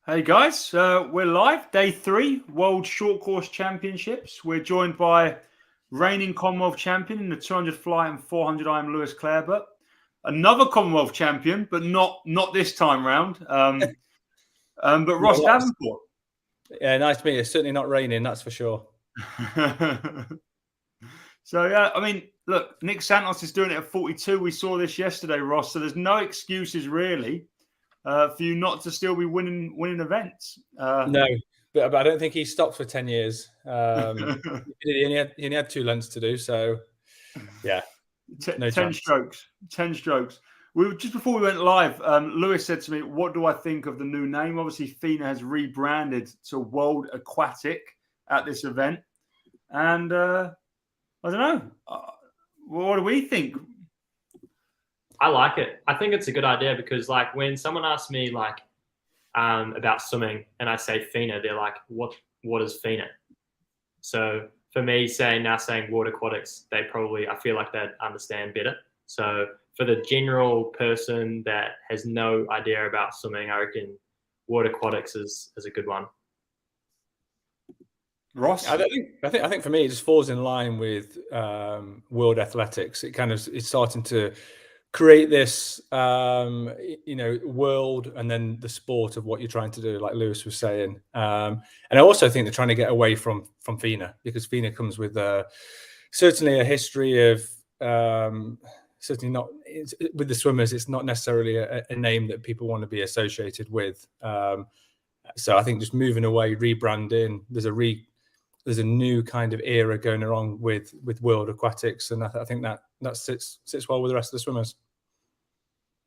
Hey guys, we're live, day 3, World Short Course Championships. We're joined by reigning Commonwealth champion in the 200 fly and 400 IM Lewis Clareburt, another Commonwealth champion, but not this time round. But Ross Davenport. Yeah, nice to meet you. It's certainly not raining, that's for sure. So yeah, I mean, look, Nick Santos is doing it at 42. We saw this yesterday, Ross. So there's no excuses really for you not to still be winning events. No, but I don't think he stopped for 10 years. He only had 2 lengths to do, so yeah, no 10 strokes. 10 strokes. Just before we went live, Lewis said to me, "What do I think of the new name?" Obviously, FINA has rebranded to World Aquatic at this event, and I don't know. What do we think? I like it. I think it's a good idea because, like, when someone asks me like about swimming and I say FINA, they're like, "What is FINA?" So for me, saying World Aquatics, I feel like they'd understand better. So for the general person that has no idea about swimming, I reckon World Aquatics is a good one. Ross, I think for me it just falls in line with World Athletics. It's starting to create this world and then the sport of what you're trying to do, like Lewis was saying. And I also think they're trying to get away from FINA, because FINA comes with certainly a history of certainly not with the swimmers. It's not necessarily a name that people want to be associated with. So I think just moving away, rebranding, there's a new kind of era going along with World Aquatics, and I think that sits well with the rest of the swimmers.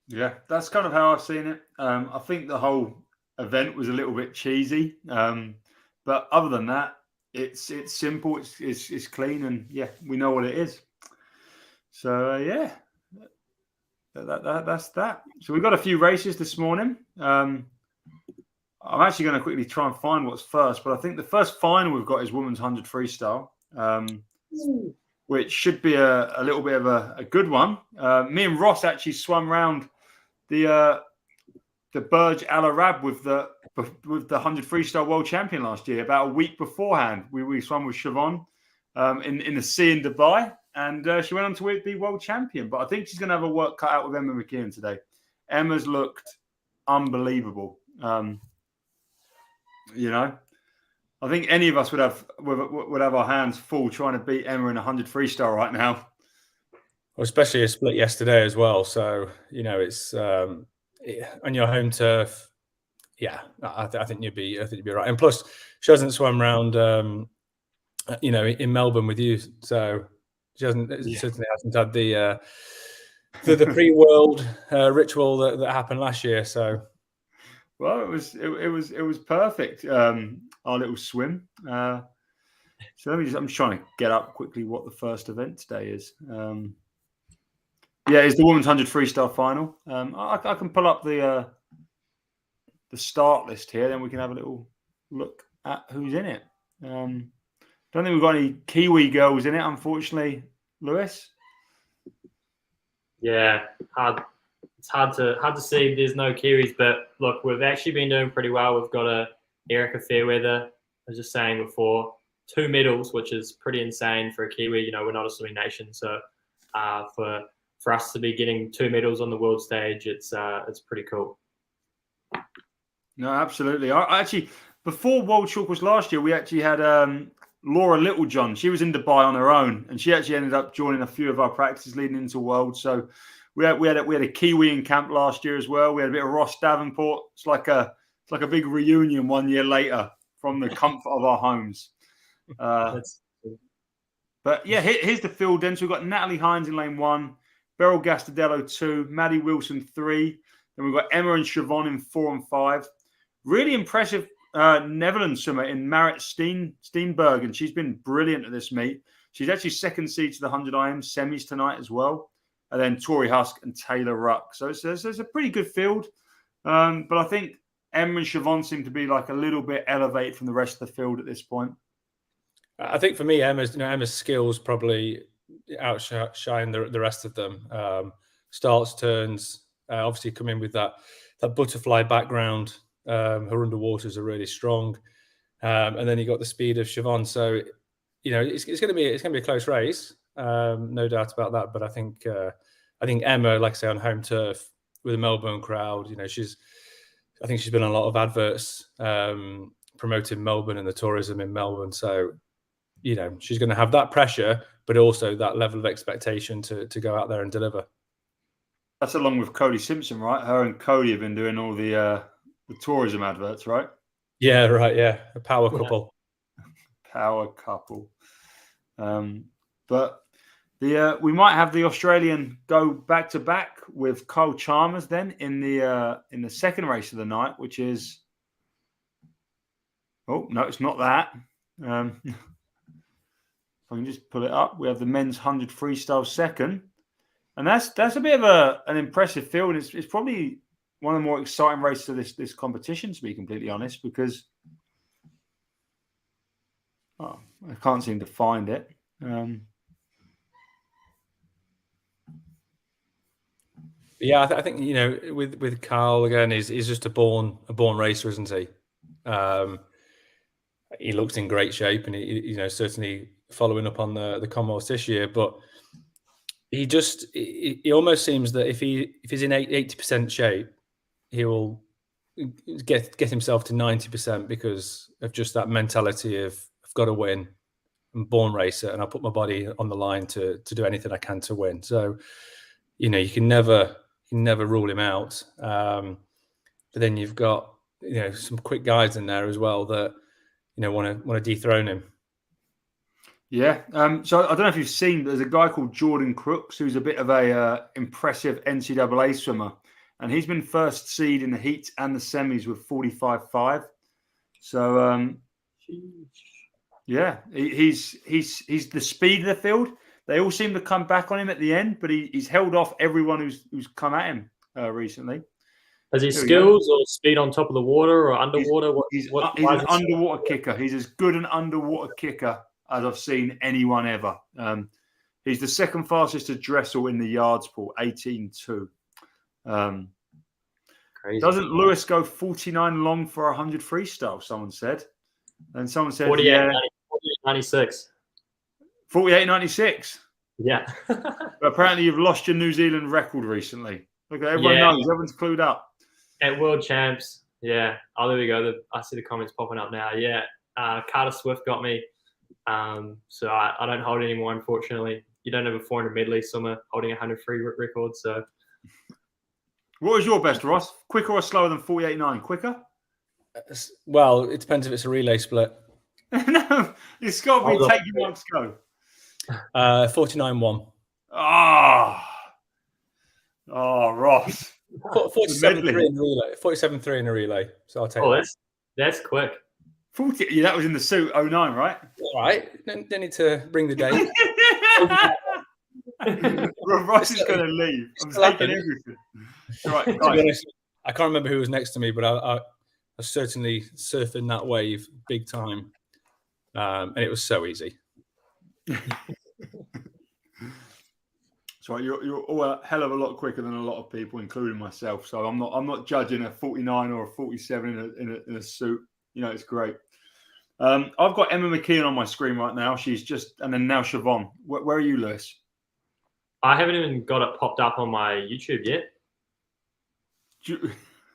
Yeah, that's kind of how I've seen it. I think the whole event was a little bit cheesy, but other than that, it's simple, it's clean, and yeah, we know what it is. So yeah, that's that. So we've got a few races this morning. I'm actually going to quickly try and find what's first, but I think the first final we've got is women's 100 freestyle, which should be a little bit of a good one. Me and Ross actually swam round the Burj Al Arab with the 100 freestyle world champion last year. About a week beforehand, we swam with Siobhan in the sea in Dubai, and she went on to be world champion. But I think she's going to have a work cut out with Emma McKeon today. Emma's looked unbelievable. I think any of us would have our hands full trying to beat Emma in 100 freestyle right now. Well, especially a split yesterday as well. So it's on your home turf. Yeah, I think you'd be right. And plus, she hasn't swum around, in Melbourne with you, so she certainly hasn't had the pre-world ritual that happened last year. So. Well, it was perfect. Our little swim. So I'm just trying to get up quickly what the first event today is. It's the women's 100 freestyle final. I can pull up the start list here, then we can have a little look at who's in it. Don't think we've got any Kiwi girls in it, unfortunately, Lewis. Yeah, it's hard to see there's no Kiwis, but look, we've actually been doing pretty well. We've got Erica Fairweather, I was just saying before, 2 medals, which is pretty insane for a Kiwi. We're not a swimming nation, so for us to be getting 2 medals on the world stage, it's pretty cool. No, absolutely. I actually, before World Short Course last year, we actually had Laura Littlejohn. She was in Dubai on her own, and she actually ended up joining a few of our practices leading into World. So we had a Kiwi in camp last year as well. We had a bit of Ross Davenport. It's like a big reunion 1 year later from the comfort of our homes. But yeah, here's the field then. So we've got Natalie Hines in lane 1, Beryl Gastadello 2, Maddie Wilson 3. Then we've got Emma and Siobhan in 4 and 5. Really impressive Netherlands swimmer in Marit Steenbergen. She's been brilliant at this meet. She's actually second seed to the 100 IM semis tonight as well. And then Tori Husk and Taylor Ruck. So it's a pretty good field. But I think Emma and Siobhan seem to be like a little bit elevated from the rest of the field at this point. I think for me, Emma's skills probably outshine the rest of them. Starts, turns, obviously come in with that butterfly background. Her underwaters are really strong. And then you got the speed of Siobhan. So, it's going to be a close race, no doubt about that. But I think Emma, like I say, on home turf with a Melbourne crowd, I think she's been on a lot of adverts promoting Melbourne and the tourism in Melbourne. So, she's going to have that pressure, but also that level of expectation to go out there and deliver. That's along with Cody Simpson, right? Her and Cody have been doing all the tourism adverts, right? Yeah, right. Yeah, a power couple. Power couple. But we might have the Australian go back to back with Kyle Chalmers then in the second race of the night, which is. Oh no, it's not that. If I can just pull it up, we have the men's 100 freestyle second, and that's a bit of an impressive field. It's probably one of the more exciting races of this competition, to be completely honest, because I can't seem to find it. Yeah, I think with Carl again, he's just a born racer, isn't he? He looks in great shape, and he certainly following up on the Commonwealth this year. But he almost seems that if he's in 80% shape, he will get himself to 90% because of just that mentality of I've got to win. I'm a born racer, and I'll put my body on the line to do anything I can to win. So, you can never rule him out. But then you've got some quick guys in there as well that want to dethrone him. Yeah. So I don't know if you've seen, but there's a guy called Jordan Crooks who's a bit of a impressive NCAA swimmer, and he's been first seed in the heats and the semis with 45.5. So yeah, he's the speed of the field. They all seem to come back on him at the end, but he's held off everyone who's come at him recently. Has he skills or speed on top of the water or underwater? He's an underwater kicker. He's as good an underwater kicker as I've seen anyone ever. He's the second fastest to Dressel in the yards pool, 18.2. Crazy. Doesn't Lewis go 49 long for 100 freestyle? Someone said. And someone said 48.96. 48.96. Yeah. But apparently you've lost your New Zealand record recently. Look, everyone knows. Everyone's clued up. At World Champs. Yeah. Oh, there we go. I see the comments popping up now. Yeah. Carter Swift got me. So I don't hold anymore, unfortunately. You don't have a 400 medley swimmer holding 100 free record. So, what was your best, Ross? Quicker or slower than 48.9? Quicker? Well, it depends if it's a relay split. No, it's got to be take your marks go. 49.1. Oh, Ross. 47.3 in a relay. 47.3 in a relay. So I'll take that. That's quick. 40. Yeah, that was in the suit 09, right? All right. Don't need to bring the date. Ross is going to leave. I'm taking everything. Right, guys. I can't remember who was next to me, but I was certainly surfing that wave big time. And it was so easy. So you're all a hell of a lot quicker than a lot of people, including myself. So I'm not judging a 49 or a 47 in a suit. It's great. I've got Emma McKeon on my screen right now. And then now Siobhan. Where are you, Lewis? I haven't even got it popped up on my YouTube yet.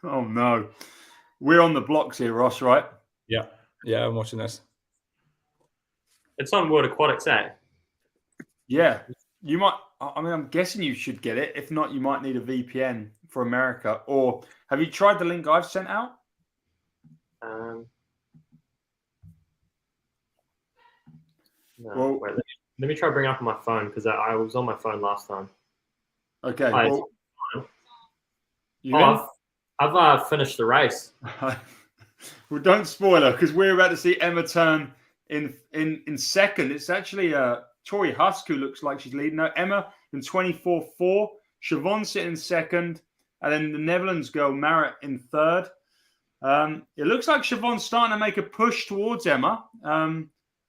Oh no, we're on the blocks here, Ross. Right? Yeah, I'm watching this. It's on World Aquatics, eh? Yeah, you might. I mean, I'm guessing you should get it. If not, you might need a VPN for America. Or have you tried the link I've sent out? No, well, wait, let me try to bring it up on my phone because I was on my phone last time. Okay. I've finished the race. Well, don't spoil her because we're about to see Emma turn in second. It's actually Tori Husk who looks like she's leading. No, Emma in 24.4. Siobhan sitting in second, and then the Netherlands girl Marit in third. It looks like Siobhan's starting to make a push towards Emma.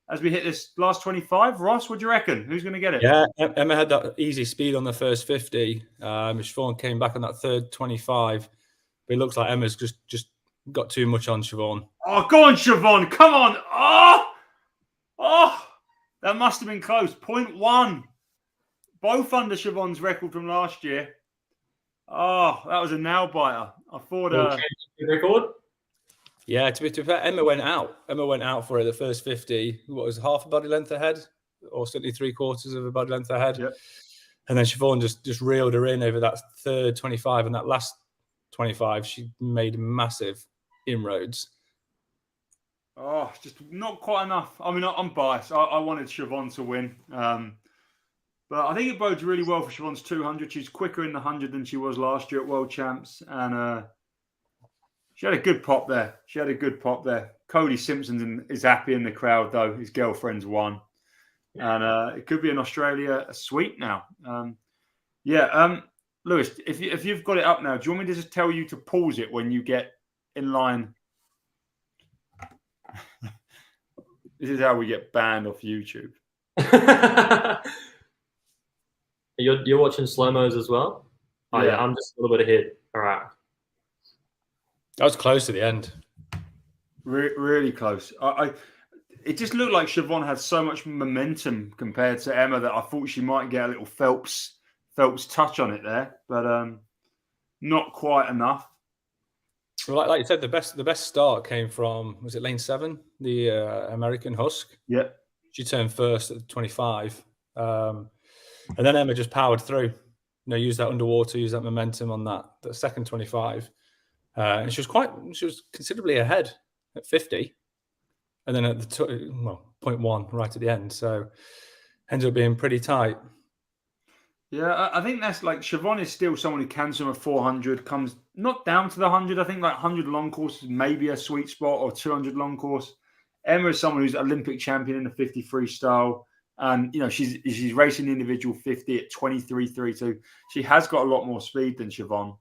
As we hit this last 25, Ross, what do you reckon? Who's going to get it? Yeah, Emma had that easy speed on the first 50. Siobhan came back on that third 25. But it looks like Emma's just got too much on Siobhan. Oh, go on, Siobhan. Come on. Oh, that must have been close. 0.1. Both under Siobhan's record from last year. Oh, that was a nail biter. I thought. Record. Yeah, to be fair, Emma went out. Emma went out for it the first 50. What was half a body length ahead, or certainly 3/4 of a body length ahead. Yep. And then Siobhan just reeled her in over that third 25, and that last 25, she made massive inroads. Oh, just not quite enough. I mean, I'm biased. I wanted Siobhan to win. But I think it bodes really well for Siobhan's 200. She's quicker in the 100 than she was last year at World Champs. And she had a good pop there. Cody Simpson is happy in the crowd, though. His girlfriend's won. And it could be in Australia a sweep now. Lewis, if you've got it up now, do you want me to just tell you to pause it when you get in line? This is how we get banned off YouTube. You're watching slow-mos as well? Oh, yeah, I'm just a little bit ahead. All right. That was close to the end. Really close. It just looked like Siobhan had so much momentum compared to Emma that I thought she might get a little Phelps touch on it there, but not quite enough. Well, like you said, the best start came from, was it lane 7, the American Husk? Yeah. She turned first at 25. And then Emma just powered through, used that underwater, used that momentum on that second 25. And she was considerably ahead at 50. And then at the 0.1 right at the end. So ended up being pretty tight. Yeah, I think that's like Siobhan is still someone who can swim a 400, comes not down to the 100. I think like 100 long course is maybe a sweet spot, or 200 long course. Emma is someone who's Olympic champion in the 50 freestyle. And, she's racing the individual 50 at 23.32. She has got a lot more speed than Siobhan.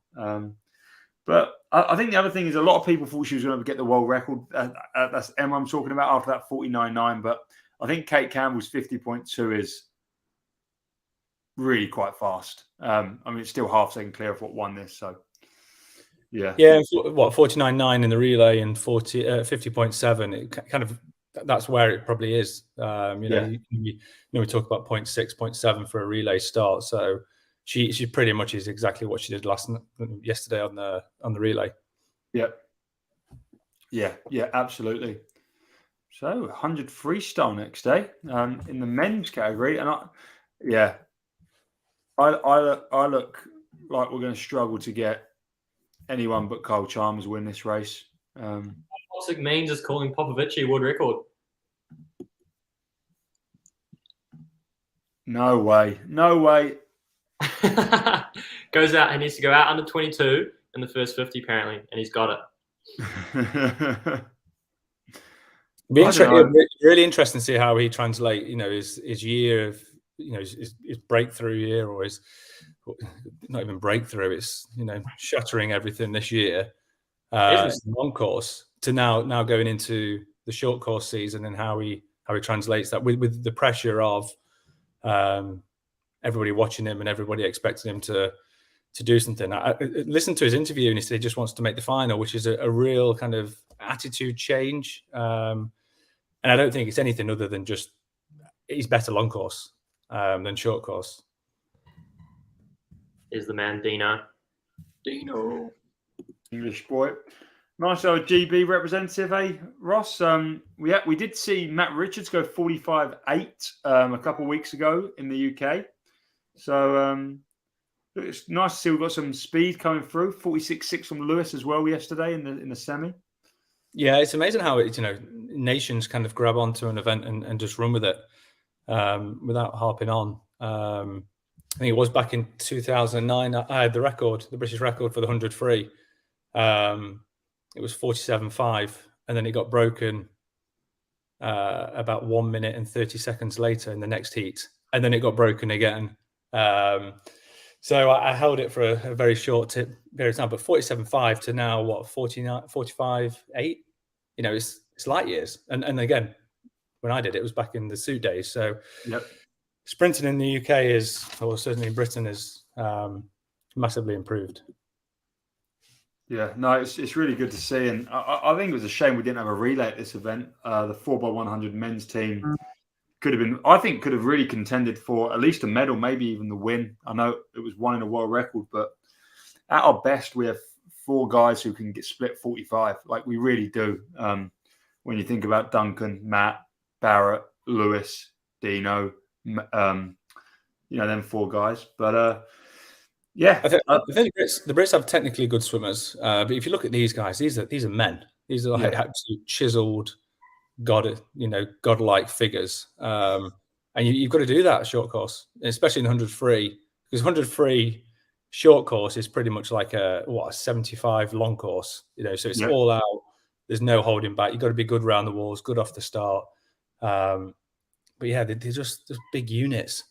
But I think the other thing is a lot of people thought she was going to get the world record. That's Emma I'm talking about after that 49.9. But I think Kate Campbell's 50.2 is really quite fast. It's still half second clear of what won this. So, yeah. Yeah, 49.9 in the relay and 50.7. It kind of, that's where it probably is. We talk about 0.6, 0.7 for a relay start. So she pretty much is exactly what she did yesterday on the relay. Yeah, absolutely. So 100 freestyle next day in the men's category, and I look like we're going to struggle to get anyone but Kyle Chalmers win this race. Toxic Means is calling Popovici world record. No way. Goes out. He needs to go out under 22 in the first 50 apparently, and he's got it. Really interesting to see how he translate, his year of, his breakthrough year, or his not even breakthrough. It's shattering everything this year. Long course to now going into the short course season, and how he translates that with the pressure of everybody watching him and everybody expecting him to do something. I listened to his interview, and he said he just wants to make the final, which is a real kind of attitude change. And I don't think it's anything other than just he's better long course than short course. Is the man Dino? English boy. Nice old GB representative, eh, Ross? We did see Matt Richards go 45.8 a couple of weeks ago in the UK. So it's nice to see we've got some speed coming through. 46.6 from Lewis as well yesterday in the semi. Yeah, it's amazing how nations kind of grab onto an event and just run with it without harping on. I think it was back in 2009. I had the British record for the 100 free. It was 47.5, and then it got broken about 1 minute and 30 seconds later in the next heat, and then it got broken again. So I held it for a very short period of time, but 47.5 to now, 45.8? It's light years. And again, when I did it, it was back in the suit days. So sprinting in the UK or certainly in Britain is massively improved. Yeah, no, it's really good to see, and I think it was a shame we didn't have a relay at this event. The 4x100 men's team could have been, I think, could have really contended for at least a medal, maybe even the win. I know it was one in a world record, but at our best, we have 4 guys who can get split 45, like we really do. When you think about Duncan, Matt, Barrett, Lewis, Dino, them 4 guys, but. Yeah, I think the Brits have technically good swimmers, but if you look at these guys, these are men. These are like absolute chiseled, godlike figures. And you've got to do that short course, especially in 100 free, because 100 free short course is pretty much like a 75 long course. So it's all out. There's no holding back. You've got to be good around the walls, good off the start. But yeah, they're just big units,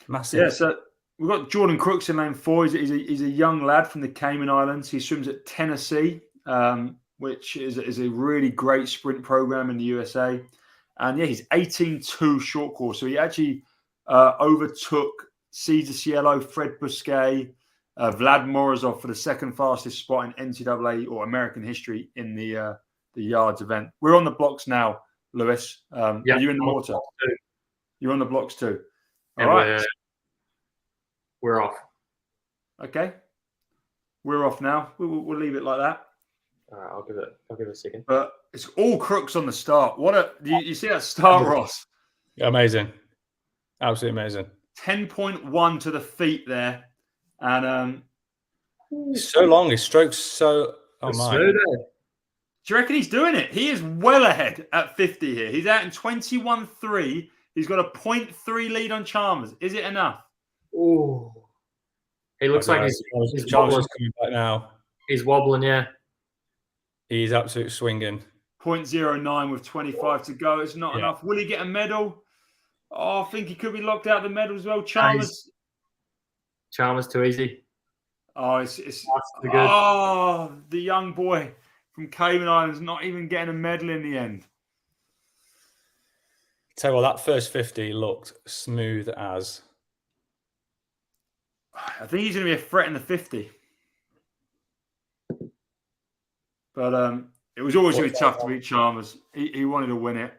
massive. Yeah, so we've got Jordan Crooks in lane 4. He's a young lad from the Cayman Islands. He swims at Tennessee, which is a really great sprint program in the USA. And yeah, he's 18.2 short course. So he actually overtook Cesar Cielo, Fred Busquet, Vlad Morozov for the second fastest spot in NCAA or American history in the yards event. We're on the blocks now, Lewis. Are you in the water? You're on the blocks too. All right. We're off. Okay. We're off now. We'll leave it like that. All right, I'll give it a second. But it's all Crooks on the start. You see that start, Ross? Yeah, amazing. Absolutely amazing. 10.1 to the feet there. And so long. His stroke's so my. Do you reckon he's doing it? He is well ahead at 50 here. He's out in 21.3. He's got a 0.3 lead on Chalmers. Is it enough? Oh, he looks like he's Chalmers coming back now. He's wobbling, yeah. He's absolutely swinging. 0.09 with 25 to go. It's not enough. Will he get a medal? Oh, I think he could be locked out of the medal as well. Chalmers too easy. Oh, it's the young boy from Cayman Islands not even getting a medal in the end. Tell you what, that first 50 looked smooth as. I think he's going to be a threat in the 50. But it was always going to be tough to beat Chalmers. He wanted to win it.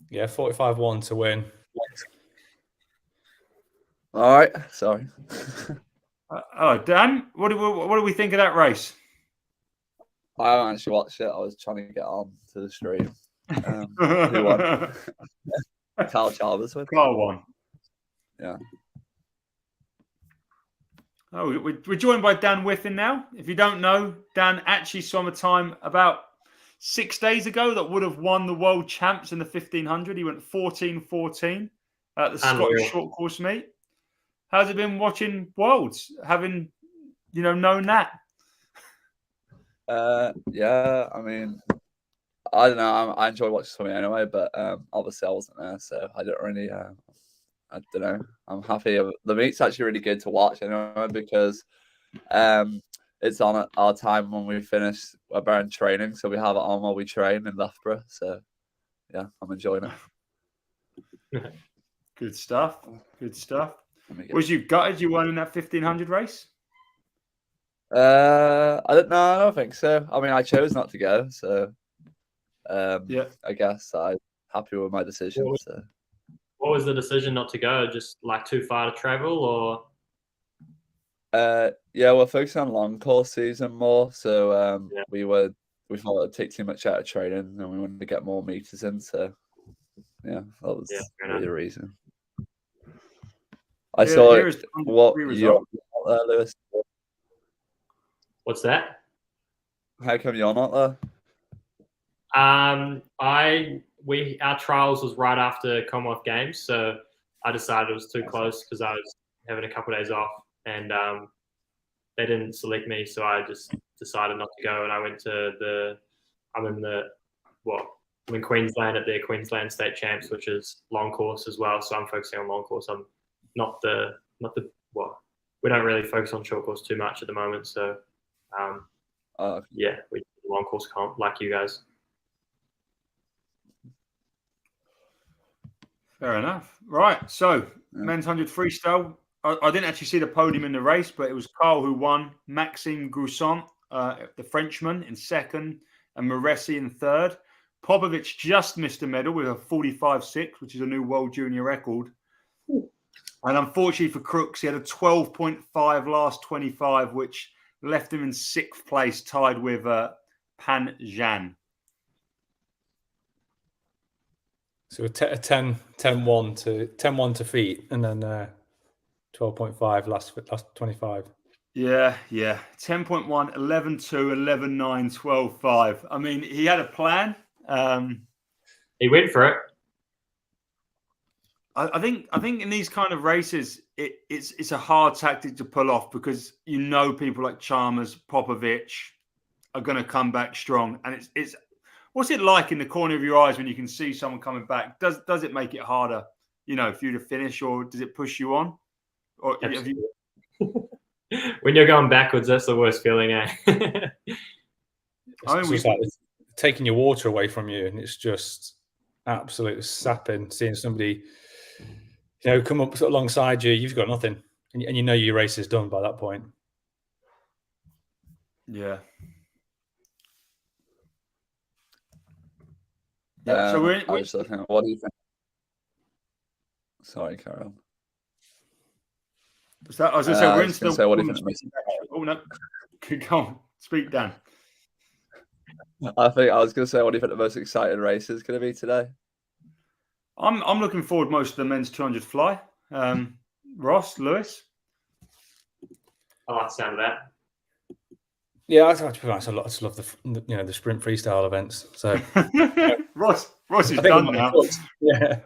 Yeah, 45-1 to win. All right, sorry. Dan, what do we think of that race? I haven't actually watched it. I was trying to get on to the stream. Who won? Carl Chalmers won. Carl won. Yeah. Oh, we're joined by Dan Whiffen now. If you don't know, Dan actually swam a time about 6 days ago that would have won the world champs in the 1500. He went 14-14 at the Scottish short course meet. How's it been watching Worlds, having known that? Yeah, I mean, I don't know. I enjoy watching swimming anyway, but obviously I wasn't there, so I don't really. I don't know. I'm happy. The meet's actually really good to watch anyway because it's on at our time when we finish our training, so we have it on while we train in Loughborough. So yeah, I'm enjoying it. Good stuff. Good stuff. Was you gutted you won in that 1500 race? I don't know. I don't think so. I mean, I chose not to go, so I guess I'm happy with my decision. What was the decision not to go? Just like too far to travel, or? Yeah, we're focusing on long course season more. So we thought it'd take too much out of training, and we wanted to get more meters in. So yeah, that was really the reason. I saw what you're not there, Lewis. What's that? How come you're not there? Our trials was right after Commonwealth Games, so I decided it was too close because I was having a couple of days off, and they didn't select me, so I just decided not to go. And I went to I'm in Queensland at their Queensland State Champs, which is long course as well. So I'm focusing on long course. I'm not the we don't really focus on short course too much at the moment. So we long course comp like you guys. Fair enough. Right. So men's 100 freestyle I didn't actually see the podium in the race, but it was Carl who won, Maxime Grousson, the Frenchman, in second, and Moresi in third. Popovic just missed a medal with a 45.6, which is a new world junior record. And unfortunately for Crooks, he had a 12.5 last 25, which left him in 6th place, tied with Pan Zhan. So a 10-1 to feet, and then 12.5 last 25. Yeah. 10.1, 11.2, 11.9, 12.5. I mean, he had a plan. He went for it. I think in these kind of races, it's a hard tactic to pull off because people like Chalmers, Popovic are going to come back strong, and it's what's it like in the corner of your eyes when you can see someone coming back? Does it make it harder, for you to finish, or does it push you on? Or have you... When you're going backwards, that's the worst feeling, eh? It's like taking your water away from you, and it's just absolutely sapping seeing somebody come up alongside you. You've got nothing, and your race is done by that point. Yeah. So we're I was looking at, what do you think? Sorry, Carol. I was going to say we're into the. Say, what do you think? Oh no, go on, speak, Dan. I was going to say, what do you think the most exciting race is going to be today? I'm looking forward most of the men's 200 fly. Ross, Lewis. I like the sound of that. Yeah, I just love the sprint freestyle events. So Ross is done now. Yeah.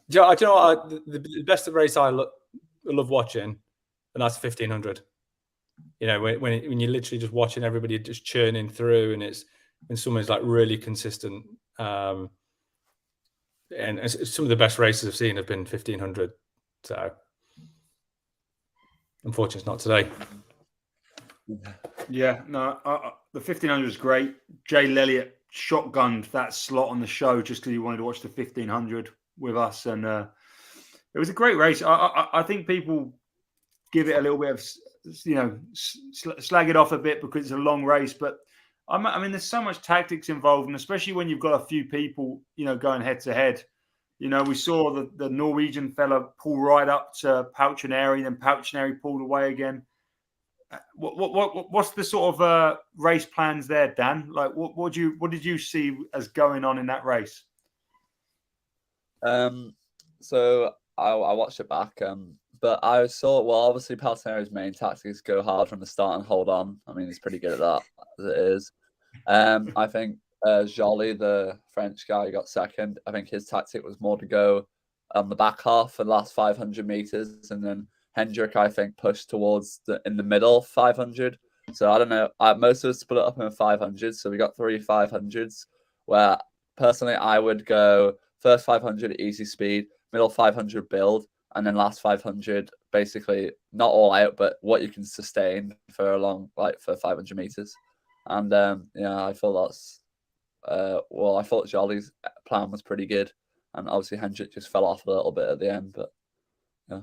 Do you know what? The best race I love watching, and that's 1500. When you're literally just watching everybody just churning through, and it's when someone's like really consistent. And some of the best races I've seen have been 1500. So unfortunately, it's not today. Yeah, no, the 1500 is great. Jay Lelliott shotgunned that slot on the show just because he wanted to watch the 1500 with us, and it was a great race. I think people give it a little bit of, slag it off a bit because it's a long race, but I mean, there's so much tactics involved, and especially when you've got a few people, going head to head. We saw the Norwegian fella pull right up to Pauchinari, then Pauchinari pulled away again. What's the sort of race plans there, Dan? Like, what did you see as going on in that race? So I watched it back, but I saw, well, obviously Pauchinari's main tactic is go hard from the start and hold on. I mean, he's pretty good at that as it is. I think Joly, the French guy who got second, I think his tactic was more to go on the back half for the last 500 meters, and then Hendrick, I think, pushed towards in the middle 500. So I don't know. Most of us split it up in 500. So we got 3 500s. Where personally, I would go first 500 easy speed, middle 500 build, and then last 500 basically not all out, but what you can sustain for a long, for 500 meters. And I thought that's I thought Joly's plan was pretty good, and obviously Hendrick just fell off a little bit at the end, but yeah.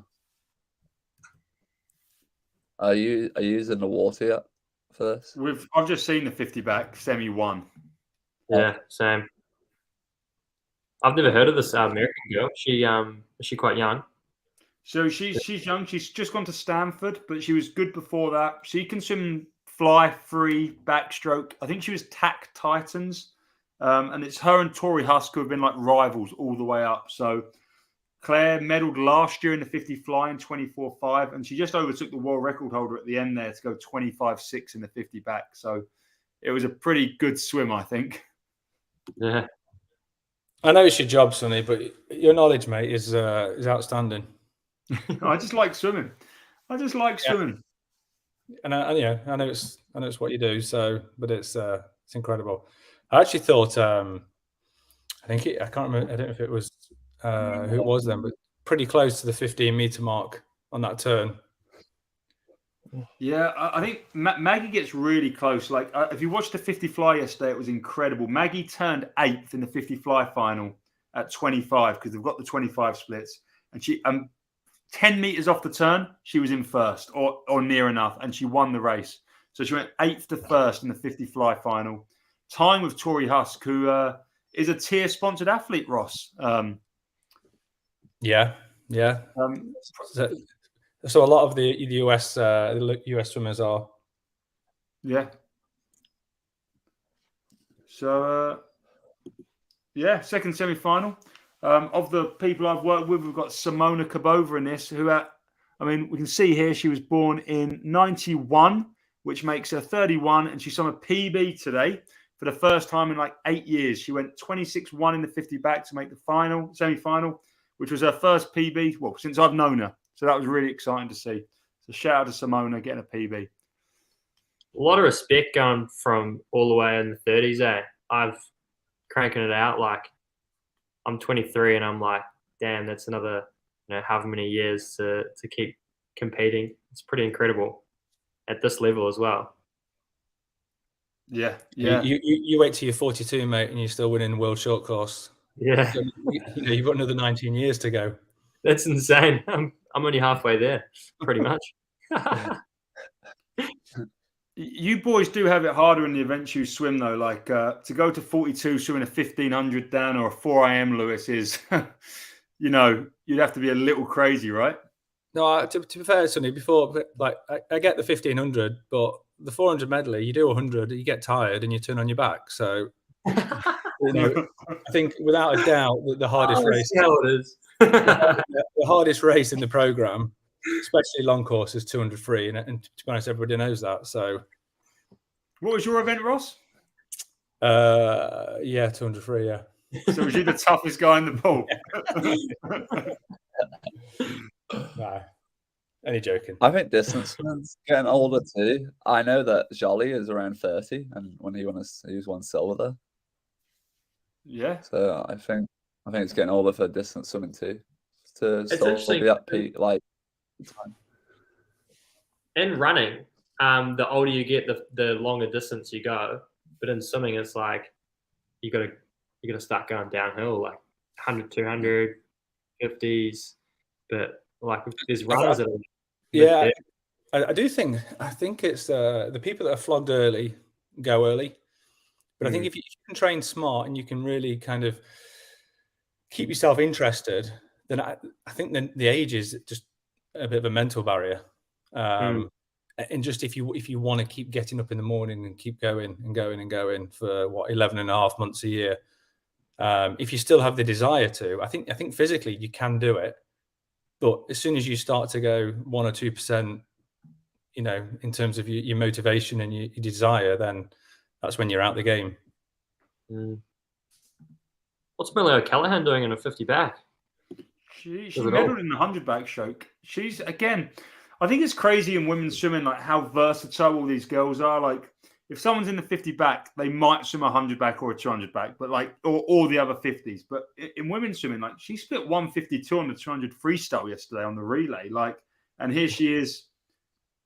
Are you using the water yet for this? I've just seen the 50 back semi 1. Yeah, same. I've never heard of this American girl. Is she quite young? So she's young. She's just gone to Stanford, but she was good before that. She can swim fly, free, backstroke. I think she was TAC Titans, and it's her and Tori Husk who have been like rivals all the way up. So Claire medaled last year in the 50 fly in 24.5, and she just overtook the world record holder at the end there to go 25.6 in the 50 back. So it was a pretty good swim, I think. Yeah. I know it's your job, Sonny, but your knowledge, mate, is outstanding. I just like swimming. Swimming. And I know it's what you do. So, but it's incredible. I actually thought I can't remember. I don't know if it was who it was then, but pretty close to the 15-meter mark on that turn. Yeah, I think Maggie gets really close. Like, if you watched the 50 fly yesterday, it was incredible. Maggie turned 8th in the 50 fly final at 25 because they've got the 25 splits, and she 10 meters off the turn, she was in first or near enough, and she won the race. So she went 8th to 1st in the 50 fly final, tying with Tori Husk, who is a tier sponsored athlete, Ross. Yeah. So a lot of the US swimmers are. Yeah. So second semi-final. Of the people I've worked with, we've got Simona Kabova in this, who we can see here she was born in 91, which makes her 31, and she's on a PB today for the first time in like 8 years. She went 26-1 in the 50 back to make the semi-final, which was her first PB, well, since I've known her. So that was really exciting to see. So shout out to Simona getting a PB. A lot of respect going from all the way in the 30s, eh? I've cranking it out. Like, I'm 23 and I'm like, damn, that's another, however many years to keep competing. It's pretty incredible at this level as well. Yeah. You wait till you're 42, mate, and you're still winning world short course. Yeah. So, you've got another 19 years to go. That's insane. I'm only halfway there, pretty much. You boys do have it harder in the events you swim, though. Like to go to 42 swimming a 1500 down or a 4 a.m. Lewis is, you'd have to be a little crazy, right? No, to be fair, Sonny, before, like, I get the 1500, but the 400 medley, you do 100, you get tired and you turn on your back. So, I think without a doubt, the hardest race, the hardest race in the program, especially long course, is 200 free, and to be honest, everybody knows that. So, what was your event, Ross? 200 free, yeah. So was you the toughest guy in the pool? Nah, only joking. I think distance man's getting older too. I know that Jolly is around 30, and when he won silver there. Yeah. So I think it's getting older for distance swimming too. To It's be at peak like time. In running, the older you get, the longer distance you go. But in swimming, it's like you gotta start going downhill, like 100, 200, 50s. But like there's runners that are I do think it's the people that are flogged early go early. But I think if you can train smart and you can really kind of keep yourself interested, then I think then the age is just a bit of a mental barrier. And just if you want to keep getting up in the morning and keep going and going and going for 11 and a half months a year, if you still have the desire to, I think physically you can do it. But as soon as you start to go 1 or 2%, in terms of your motivation and your desire, then that's when you're out the game. What's Millie O'Callaghan doing in a 50 back? She medalled in the 100 backstroke. She's, again, I think it's crazy in women's swimming, like how versatile all these girls are. Like, if someone's in the 50 back, they might swim a 100 back or a 200 back, but like, or the other 50s. But in women's swimming, like, she split 152 on the 200 freestyle yesterday on the relay. Like, and here she is,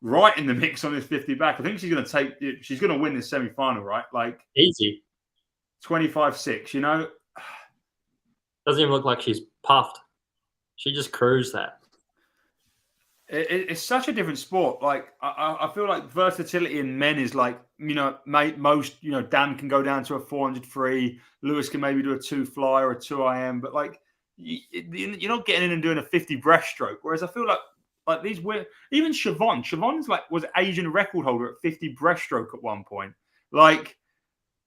right in the mix on this 50 back. I think she's going to win this semi-final, right? Like, easy. 25-6, Doesn't even look like she's puffed. She just cruised that. It's such a different sport. Like, I feel like versatility in men is like, most, Dan can go down to a 400 free. Lewis can maybe do a 2 fly or a 2 IM, but like, you're not getting in and doing a 50 breaststroke. Whereas I feel like these even Siobhan's was Asian record holder at 50 breaststroke at one point. Like,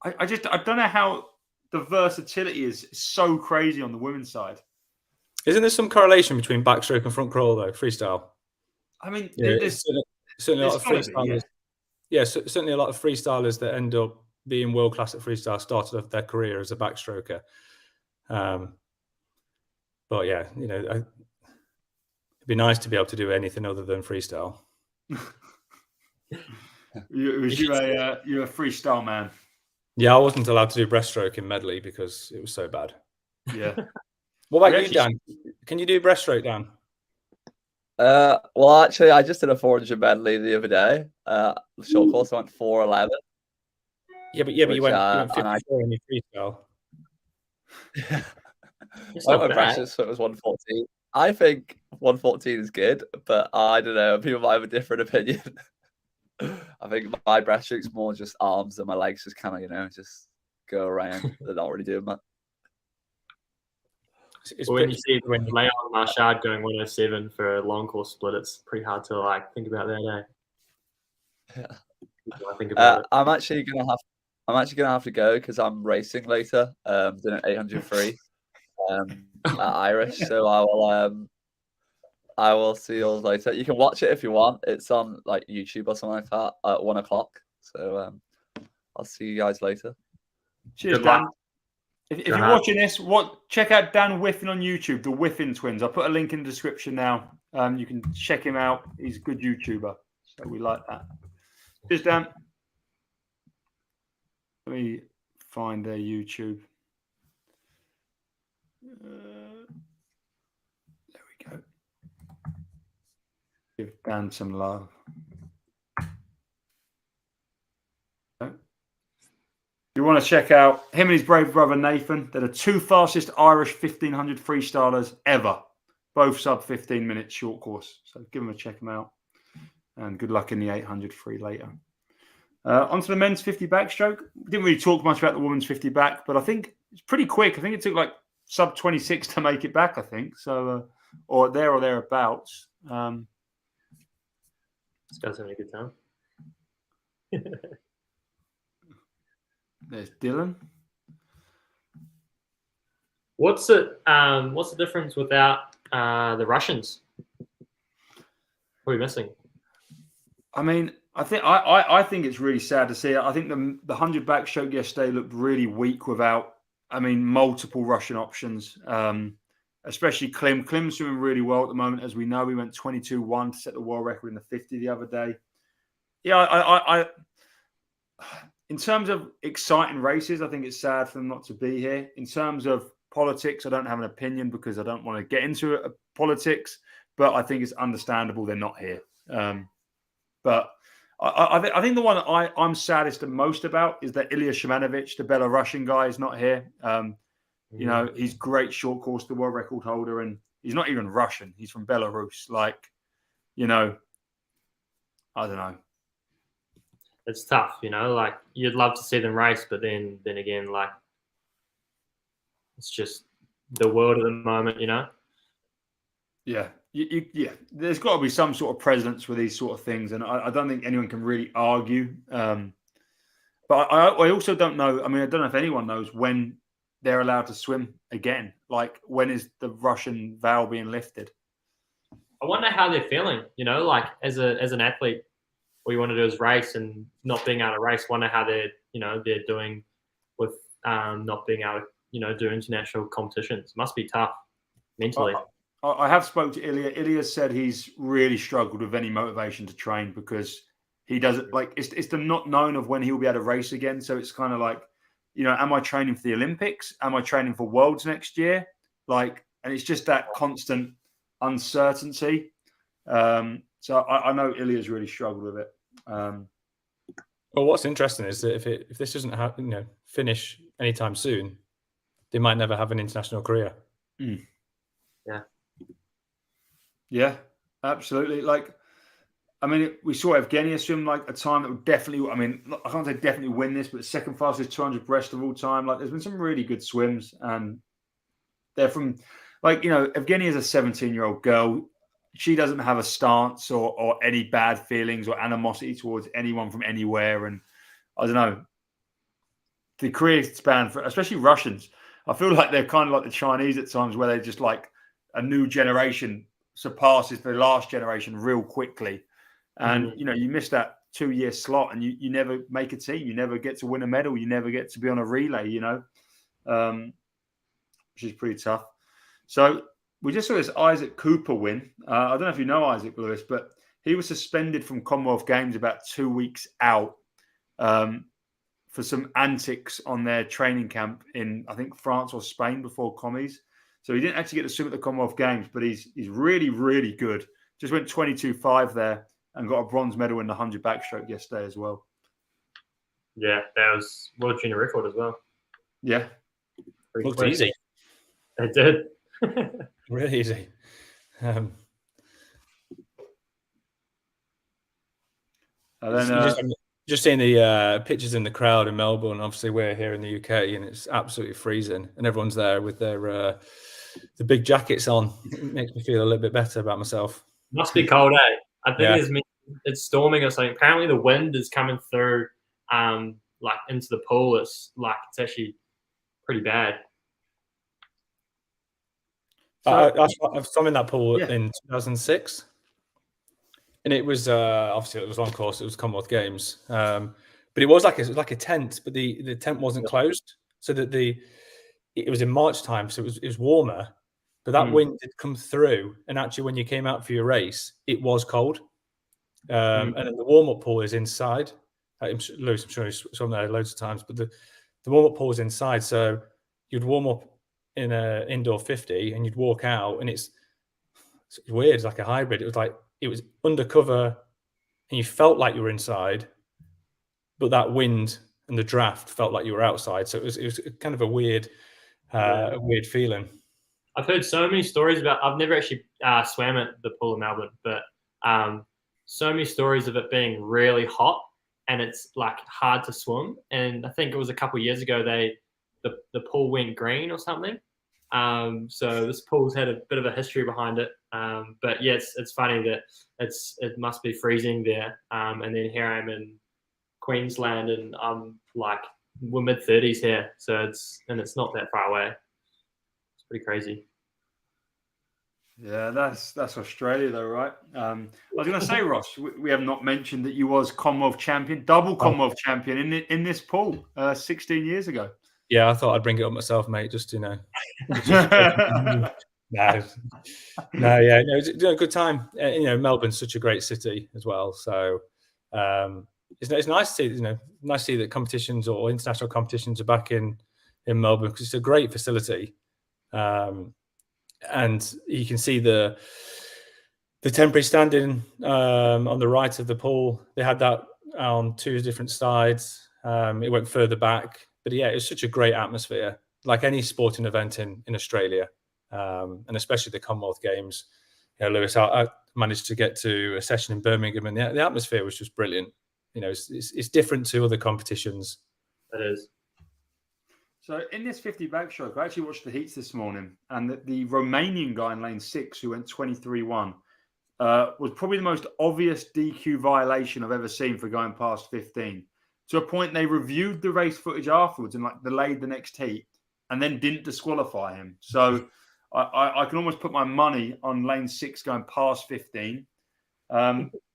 I don't know how the versatility is so crazy on the women's side. Isn't there some correlation between backstroke and front crawl though, freestyle? I mean, there's certainly a lot of freestylers. Certainly a lot of freestylers that end up being world class at freestyle started off their career as a backstroker. But yeah, it'd be nice to be able to do anything other than freestyle. You're a freestyle man. Yeah, I wasn't allowed to do breaststroke in medley because it was so bad. Yeah. What about you, Dan? Can you do breaststroke, Dan? Well, actually, I just did a 400 medley the other day. Short course, I went 4:11. Yeah, but you went 54 in your freestyle. I went practice, so it was 1:14. I think 114 is good, but I don't know. People might have a different opinion. I think my breaststroke's more just arms and my legs just kind of, just go around. They're not really doing much. Well, when you see Leon Marchard going 107 for a long course split, it's pretty hard to like think about that, Yeah. I think about it. I'm actually gonna have to go because I'm racing later. Doing an 800 free at Irish. So I will see you all later. You can watch it if you want. It's on like YouTube or something like that at 1:00. So I'll see you guys later. Cheers, Dan. If you're watching this, check out Dan Whiffin on YouTube, the Whiffin Twins. I'll put a link in the description now. You can check him out. He's a good YouTuber. So we like that. Cheers, Dan. Let me find their YouTube. There we go. Give Dan some love. You want to check out him and his brave brother Nathan. They're the two fastest Irish 1500 freestylers ever. Both sub 15 minutes short course. So give them a check them out. And good luck in the 800 free later. Onto the men's 50 backstroke. We didn't really talk much about the women's 50 back, but I think it's pretty quick. I think it took like sub 26 to make it back, I think. So, or thereabouts. This guy's having a good time. There's Dylan. What's the difference without the Russians? What are we missing? I mean, I think it's really sad to see. I think the 100 backstroke yesterday looked really weak without, multiple Russian options, especially Klim. Klim's doing really well at the moment. As we know, he went 22-1 to set the world record in the 50 the other day. Yeah, I in terms of exciting races, I think it's sad for them not to be here. In terms of politics, I don't have an opinion because I don't want to get into politics, but I think it's understandable they're not here. But I think the one that I'm saddest the most about is that Ilya Shimanovic, the Belarusian guy, is not here. He's great short course, the world record holder, and he's not even Russian. He's from Belarus. I don't know. It's tough, like you'd love to see them race, but then again, like it's just the world at the moment, Yeah. Yeah. There's got to be some sort of precedence for these sort of things, and I don't think anyone can really argue. But I also don't know. I don't know if anyone knows when they're allowed to swim again. Like, when is the Russian vow being lifted? I wonder how they're feeling. Like as an athlete, all you want to do is race, and not being able to race. Wonder how they're doing with not being able to do international competitions. Must be tough mentally. I have spoke to Ilya. Ilya said he's really struggled with any motivation to train because he doesn't like it's the not known of when he'll be able to race again. So it's kind of like, am I training for the Olympics? Am I training for Worlds next year? And it's just that constant uncertainty. So I know Ilya's really struggled with it. Well, what's interesting is that if this doesn't finish anytime soon, they might never have an international career. Mm. Yeah. Yeah, absolutely. We saw Evgenia swim a time that would definitely, I can't say definitely win this, but the second fastest 200 breast of all time. There's been some really good swims, and they're from, Evgenia is a 17-year-old girl. She doesn't have a stance or any bad feelings or animosity towards anyone from anywhere. And I don't know, the career span for especially Russians, I feel like they're kind of like the Chinese at times, where they're just like a new generation surpasses the last generation real quickly. And, you miss that 2-year slot and you never make a team. You never get to win a medal. You never get to be on a relay, which is pretty tough. So we just saw this Isaac Cooper win. I don't know if you know Isaac Lewis, but he was suspended from Commonwealth Games about 2 weeks out for some antics on their training camp in, I think, France or Spain before commies. So he didn't actually get to swim at the Commonwealth Games, but he's really, really good. Just went 22.5 there and got a bronze medal in the 100 backstroke yesterday as well. Yeah, that was world junior record as well. Yeah. Looked easy. It did. Really easy. Um, And then, just seeing the pictures in the crowd in Melbourne. Obviously, we're here in the UK, and it's absolutely freezing, and everyone's there with their the big jackets on. It makes me feel a little bit better about myself. Must be cold, eh? I think Yeah. it's storming or something. Apparently, the wind is coming through, like into the pool. It's actually pretty bad. So, I've swum in that pool yeah. in 2006, and it was obviously it was on course. It was Commonwealth Games, but it was like a tent, but the tent wasn't closed, so that it was in March time, so it was warmer, but that wind did come through, and actually when you came out for your race, it was cold. And then the warm-up pool is inside. Lewis, I'm sure you've swum there loads of times, but the warm-up pool is inside, so you'd warm up in a indoor 50 and you'd walk out, and it's weird. It's like a hybrid. It was undercover and you felt like you were inside, but that wind and the draft felt like you were outside. So it was kind of a weird feeling. I've heard so many stories about. I've never actually swam at the pool in Melbourne, but so many stories of it being really hot and it's like hard to swim. And I think it was a couple of years ago the pool went green or something. So this pool's had a bit of a history behind it. But yeah, it's funny that it must be freezing there. And then here I am in Queensland, and I'm like we're mid-30s here, so it's not that far away. It's pretty crazy. Yeah, that's Australia though, right? I was going to say, Ross, we have not mentioned that you was Commonwealth champion, double Commonwealth champion in this pool 16 years ago. Yeah, I thought I'd bring it up myself, mate, just to know. It's a good time. Melbourne's such a great city as well, so it's nice to see. Nice to see that competitions or international competitions are back in Melbourne, because it's a great facility, and you can see the temporary standing on the right of the pool. They had that on two different sides. It went further back. But yeah, it's such a great atmosphere, like any sporting event in Australia, and especially the Commonwealth Games. Lewis, I managed to get to a session in Birmingham, and the atmosphere was just brilliant. It's different to other competitions. It is. So in this 50 backstroke, I actually watched the heats this morning, and the Romanian guy in lane 6 who went 23-1 was probably the most obvious DQ violation I've ever seen for going past 15. To a point, they reviewed the race footage afterwards and delayed the next heat, and then didn't disqualify him. So I can almost put my money on lane 6 going past 15.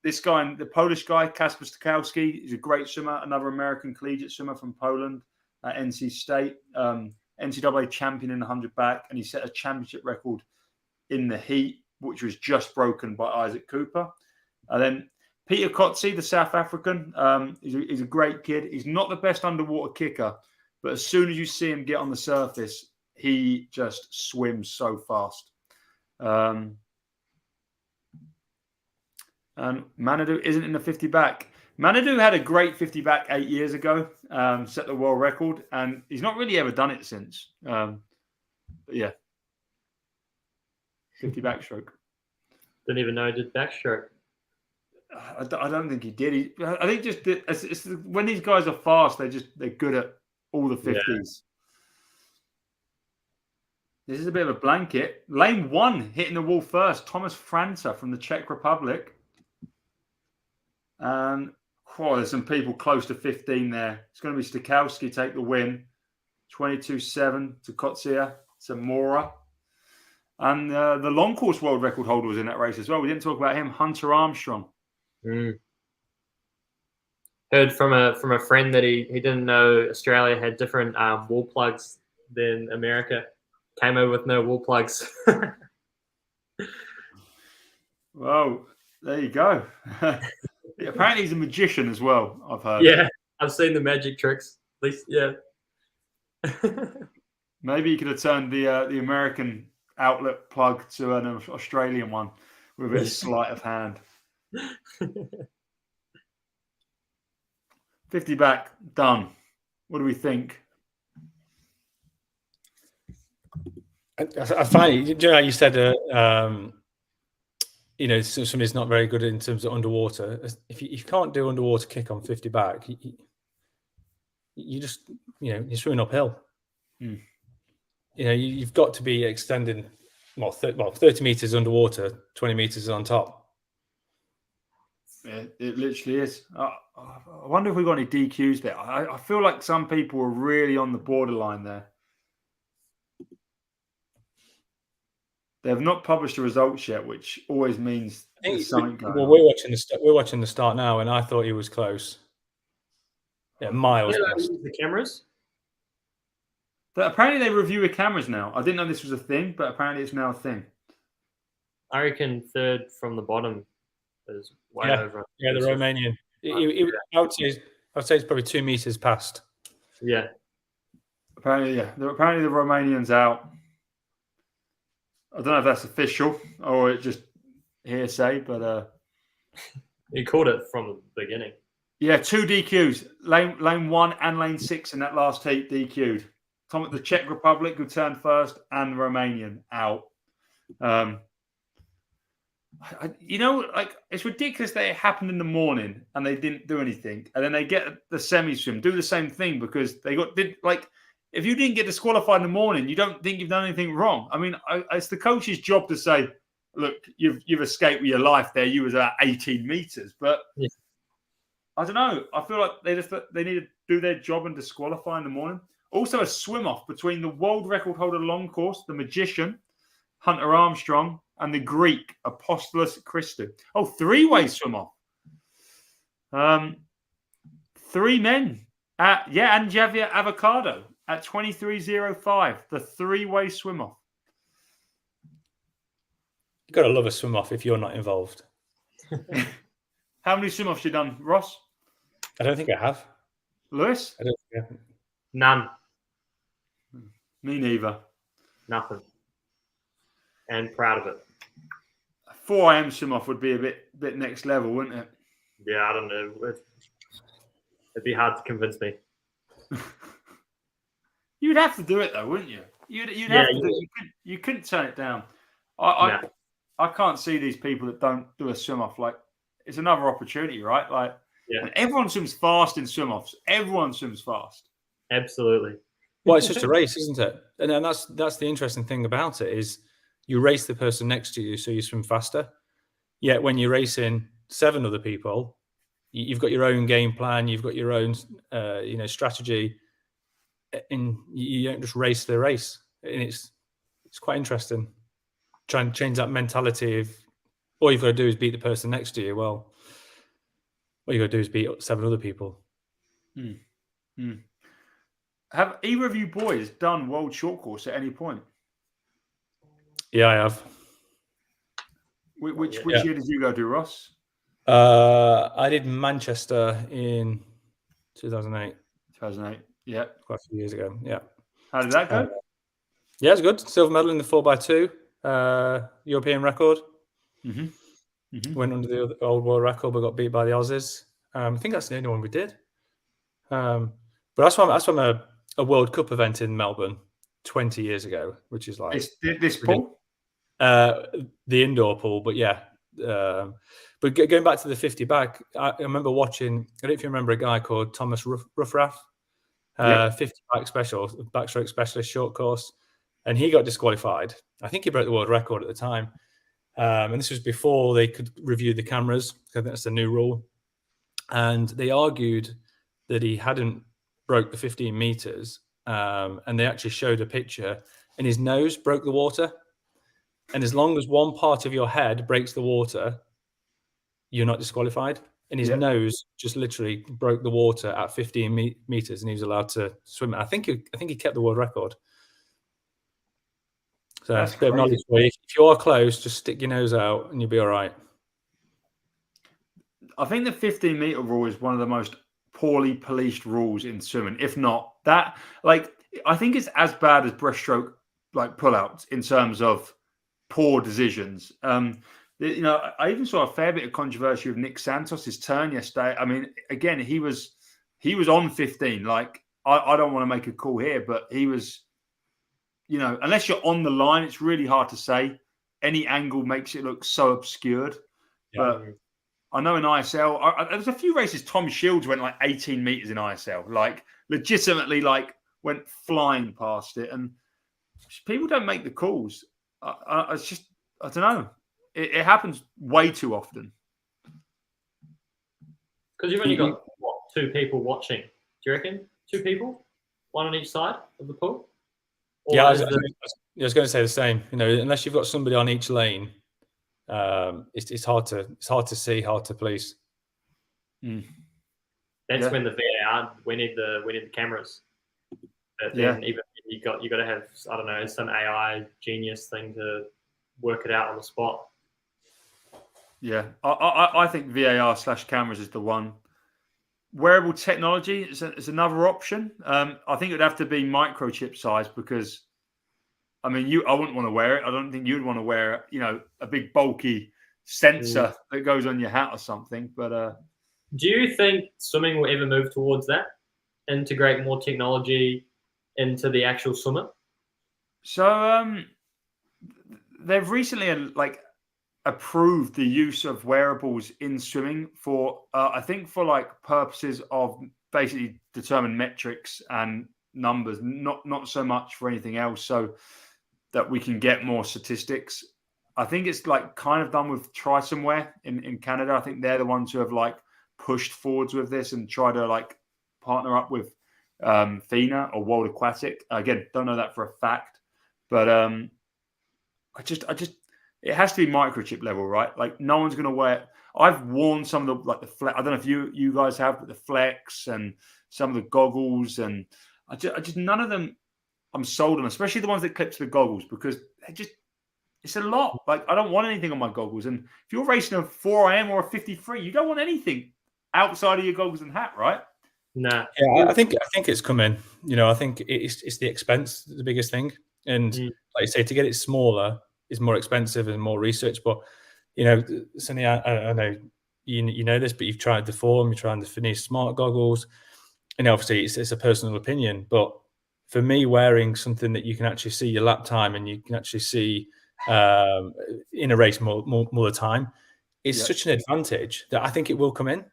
This guy, the Polish guy, Kasper Stukowski, is a great swimmer, another American collegiate swimmer from Poland at NC State, NCAA champion in the 100 back, and he set a championship record in the heat, which was just broken by Isaac Cooper. And then Peter Kotze, the South African, he's a great kid. He's not the best underwater kicker, but as soon as you see him get on the surface, he just swims so fast. And Manadou isn't in the 50 back. Manadou had a great 50 back 8 years ago, set the world record, and he's not really ever done it since. But yeah, 50 backstroke. Didn't even know he did backstroke. I don't think he did. I think just it's when these guys are fast, they're good at all the 50s. Yeah. This is a bit of a blanket. Lane 1 hitting the wall first. Thomas Franta from the Czech Republic. And there's some people close to 15 there. It's going to be Stukowski take the win. 22-7 to Kotze, to Mora. And the long course world record holder was in that race as well. We didn't talk about him, Hunter Armstrong. Heard from a friend that he didn't know Australia had different wall plugs than America. Came over with no wall plugs. Well, there you go. Apparently he's a magician as well, I've heard. Yeah, I've seen the magic tricks. At least, yeah. Maybe you could have turned the American outlet plug to an Australian one with a bit of sleight of hand. 50 back, done. What do we think? I find you said somebody's not very good in terms of underwater. If you can't do underwater kick on 50 back, you just, you're swimming uphill. You've got to be extending 30 meters underwater, 20 meters on top. Yeah, it literally is. I wonder if we've got any DQs there. I feel like some people are really on the borderline there. They have not published the results yet, which always means there's something going on. We're watching the start now, and I thought he was close. Yeah, miles. The cameras. But apparently they review with cameras now. I didn't know this was a thing, but apparently it's now a thing. I reckon third from the bottom is way over. Yeah, the Romanian. I would say it's probably 2 meters past. Yeah. Apparently the Romanian's out. I don't know if that's official or it just hearsay, but he called it from the beginning. Yeah, 2 DQs. Lane 1 and lane 6 in that last heat DQ'd. The Czech Republic, who turned first, and the Romanian out. It's ridiculous that it happened in the morning and they didn't do anything, and then they get the semi-swim, do the same thing because if you didn't get disqualified in the morning, you don't think you've done anything wrong. I mean, it's the coach's job to say, look, you've escaped with your life there. You was at 18 meters, but I don't know. I feel like they need to do their job and disqualify in the morning. Also, a swim off between the world record holder long course, the magician Hunter Armstrong, and the Greek Apostolos Christou. Oh, 3-way swim off. 3 men. And Javier Avocado at 23.05. The 3-way swim off. You've got to love a swim off if you're not involved. How many swim offs you done, Ross? I don't think I have. Lewis? I don't think I have. None. Me neither. Nothing. And proud of it. 4 AM swim off would be a bit next level, wouldn't it? Yeah, I don't know. It'd be hard to convince me. You'd have to do it though, wouldn't you? You'd have to do it. You couldn't turn it down. I can't see these people that don't do a swim off. Like, it's another opportunity, right? Like, and everyone swims fast in swim offs. Everyone swims fast. Absolutely. Well, it's just a race, isn't it? And then that's the interesting thing about it is you race the person next to you, so you swim faster. Yet when you're racing 7 other people, you've got your own game plan, you've got your own, strategy, and you don't just race the race. And it's quite interesting. Trying to change that mentality of all you've got to do is beat the person next to you. Well, what you got to do is beat 7 other people. Have either of you boys done World Short Course at any point? Yeah, I have. Which year did you go to, Ross? I did Manchester in 2008. 2008, yeah. Quite a few years ago, yeah. How did that go? Yeah, it's good. Silver medal in the 4x2, European record. Went under the old world record, but got beat by the Aussies. I think that's the only one we did. But that's from a World Cup event in Melbourne 20 years ago, which is like this pool, the indoor pool. But yeah, but going back to the 50 back, I remember watching. I don't know if you remember a guy called Thomas Ruffraff, 50 back special, backstroke specialist, short course, and he got disqualified. I think he broke the world record at the time, and this was before they could review the cameras. I think that's the new rule, and they argued that he hadn't broke the 15 meters, and they actually showed a picture, and his nose broke the water. And as long as one part of your head breaks the water, you're not disqualified. And his nose just literally broke the water at 15 meters, and he was allowed to swim. I think he kept the world record. So that's a bit of knowledge for you. If you are close, just stick your nose out, and you'll be all right. I think the 15-meter rule is one of the most poorly policed rules in swimming. If not that, I think it's as bad as breaststroke, pullouts in terms of poor decisions. I even saw a fair bit of controversy with Nick Santos' turn yesterday. I mean, again, he was on 15. I don't want to make a call here, but he was, unless you're on the line, it's really hard to say. any angle makes it look so obscured. Yeah. But I know in ISL, there's a few races. Tom Shields went like 18 meters in ISL, like legitimately, like went flying past it, and people don't make the calls. It's just, I don't know. It happens way too often. Because you've only got what, 2 people watching. Do you reckon 2 people, 1 on each side of the pool? Or Yeah, I was going to say the same. You know, unless you've got somebody on each lane, it's hard to see, hard to police. That's when the VAR. We need the cameras. But then even you got to have, I don't know, some AI genius thing to work it out on the spot. Yeah, I think VAR/cameras is the one. Wearable technology is another option. I think it would have to be microchip size, because, I mean, I wouldn't want to wear it. I don't think you'd want to wear, a big bulky sensor that goes on your hat or something. But do you think swimming will ever move towards that? Integrate more technology into the actual swimmer? So they've recently approved the use of wearables in swimming for I think for purposes of basically determine metrics and numbers, not so much for anything else, so that we can get more statistics. I think it's kind of done with Trisomeware in Canada. I think they're the ones who have pushed forwards with this and try to partner up with FINA or World Aquatic. Again, don't know that for a fact, but I just it has to be microchip level, right? No one's going to wear. I've worn some of the flex. I don't know if you guys have, but the flex and some of the goggles, and I just none of them I'm sold on, especially the ones that clip to the goggles, because it's a lot. I don't want anything on my goggles. And if you're racing a 4 AM or a 53, you don't want anything outside of your goggles and hat, right? Nah. Yeah, I think it's coming. I think it's the expense, the biggest thing. And like you say, to get it smaller is more expensive and more research. But Sonny, I know you know this, but you've tried the Form, you're trying the Finis Smart goggles, and obviously it's a personal opinion. But for me, wearing something that you can actually see your lap time and you can actually see in a race more the time is such an advantage that I think it will come in.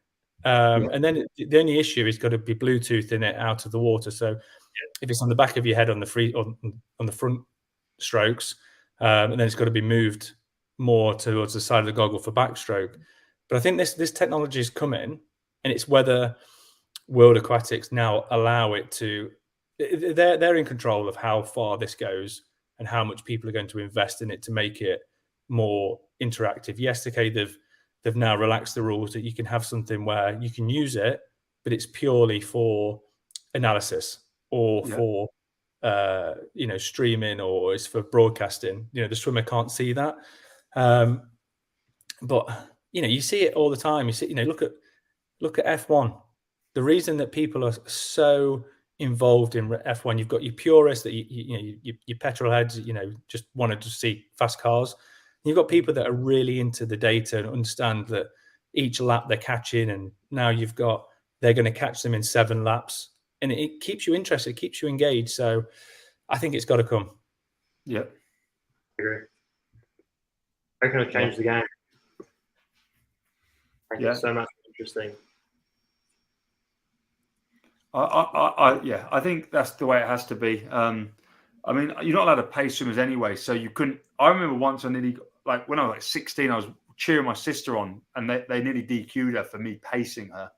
And then the only issue is got to be Bluetooth in it out of the water. So if it's on the back of your head on the front strokes, and then it's got to be moved more towards the side of the goggle for backstroke. But I think this technology is coming, and it's whether World Aquatics now allow it to. They're in control of how far this goes and how much people are going to invest in it to make it more interactive. Yes, okay, they've now relaxed the rules that you can have something where you can use it, but it's purely for analysis or for streaming, or it's for broadcasting. The swimmer can't see that, but you see it all the time. You see, look at F1. The reason that people are so involved in F1, you've got your purists that your petrol heads, just wanted to see fast cars. You've got people that are really into the data and understand that each lap they're catching, and now they're going to catch them in 7 laps, and it keeps you interested, it keeps you engaged. So I think it's got to come. Yeah, I agree. I reckon it'll change the game. I think it's so much interesting. I think that's the way it has to be. I mean, you're not allowed to pay swimmers anyway, so you couldn't. I remember once I nearly, when I was 16, I was cheering my sister on, and they nearly DQ'd her for me pacing her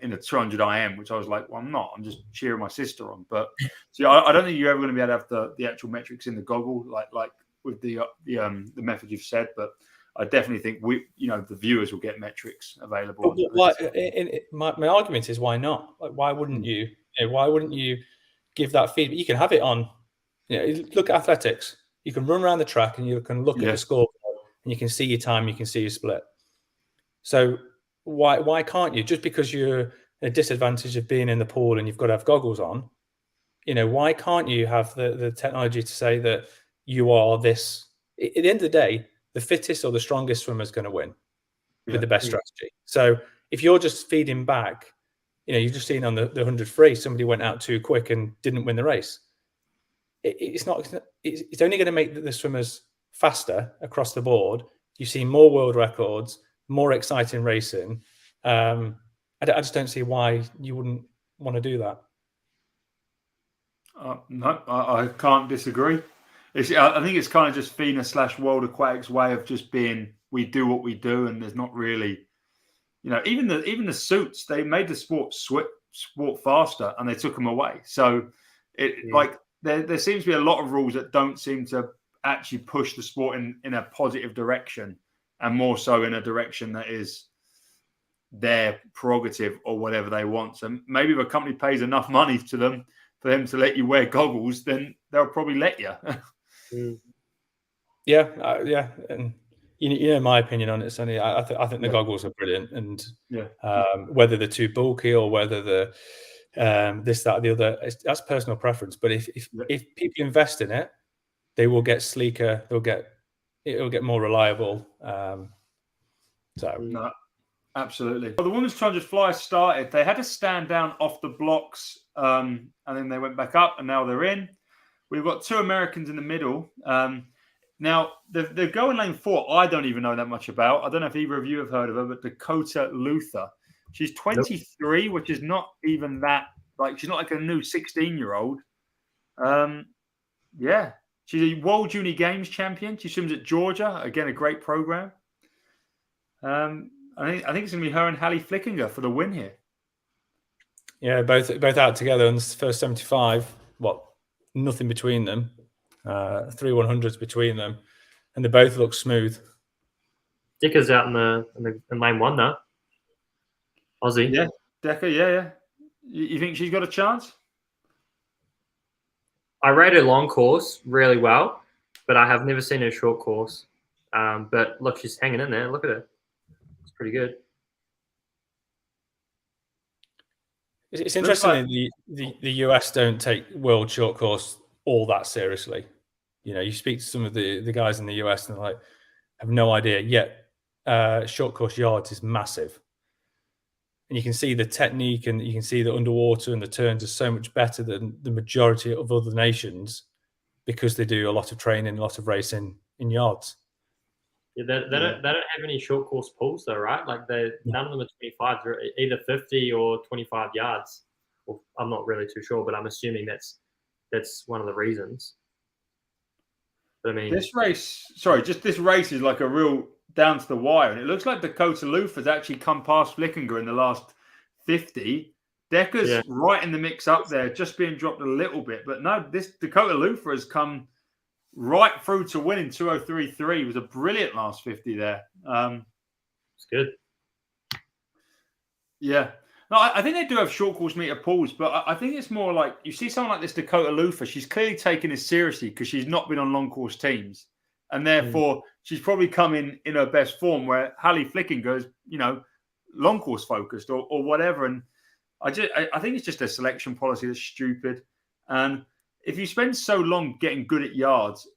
in a 200 IM, which I was like, well, I'm not. I'm just cheering my sister on. But see, I don't think you're ever going to be able to have the actual metrics in the goggle, like with the method you've said. But I definitely think the viewers will get metrics available. My argument is, why not? Why wouldn't you? Why wouldn't you give that feedback? You can have it on. Look at athletics. You can run around the track and you can look at the score, and you can see your time. You can see your split. So why can't you? Just because you're at a disadvantage of being in the pool and you've got to have goggles on, why can't you have the technology to say that you are this? At the end of the day, the fittest or the strongest swimmer is going to win with the best strategy. So if you're just feeding back, you've just seen on the 100 free, somebody went out too quick and didn't win the race. It's only going to make the swimmers faster across the board. You see more world records, more exciting racing. I just don't see why you wouldn't want to do that. No, I can't disagree. I think it's kind of just FINA/World Aquatics way of just being, we do what we do, and there's not really, even the suits, they made the sport faster and they took them away. So there seems to be a lot of rules that don't seem to actually push the sport in a positive direction, and more so in a direction that is their prerogative or whatever they want. So maybe if a company pays enough money to them for them to let you wear goggles, then they'll probably let you. Yeah. And my opinion on it, Sonny, I think the goggles are brilliant, and whether they're too bulky or whether they're this, that, or the other, that's personal preference. But if people invest in it, they will get sleeker. It'll get more reliable. No, absolutely. Well, the women's 200 fly started. They had to stand down off the blocks, and then they went back up, and now they're in. We've got two Americans in the middle. Now, the girl in lane 4, I don't even know that much about. I don't know if either of you have heard of her, but Dakota Luther. She's 23, nope. Which is not even that, she's not like a new 16-year-old. Yeah. She's a World Junior Games champion. She swims at Georgia. Again, a great program. I think it's going to be her and Hallie Flickinger for the win here. Yeah, both out together in the first 75. Nothing between them. 3 100s between them, and they both look smooth. Decker's out in lane 1 though. Aussie. Yeah, Decker. Yeah. You think she's got a chance? I rate her long course really well, but I have never seen her short course. But look, she's hanging in there. Look at her. It's pretty good. It's interesting that the US don't take world short course all that seriously. You speak to some of the guys in the US and they're like, have no idea. Yet short course yards is massive. And you can see the technique, and you can see the underwater and the turns are so much better than the majority of other nations, because they do a lot of training, a lot of racing in yards. Yeah, they don't have any short course pools though, right? None of them are 25. They're either 50 or 25 yards. Well, I'm not really too sure, but I'm assuming that's one of the reasons. But I mean, this race is like a real down to the wire, and it looks like Dakota Luther's actually come past Flickinger in the last 50. Decker's right in the mix up there, just being dropped a little bit, but no, this Dakota Luther has come right through to win in 2:03.3. It was a brilliant last 50 there. It's good. Yeah. No, I think they do have short course meter pools, but I think it's more like, you see someone like this Dakota Luther, she's clearly taking this seriously because she's not been on long course teams. And therefore, she's probably come in her best form, where Hallie Flickinger is, long course focused or whatever. And I think it's just a selection policy that's stupid. And if you spend so long getting good at yards,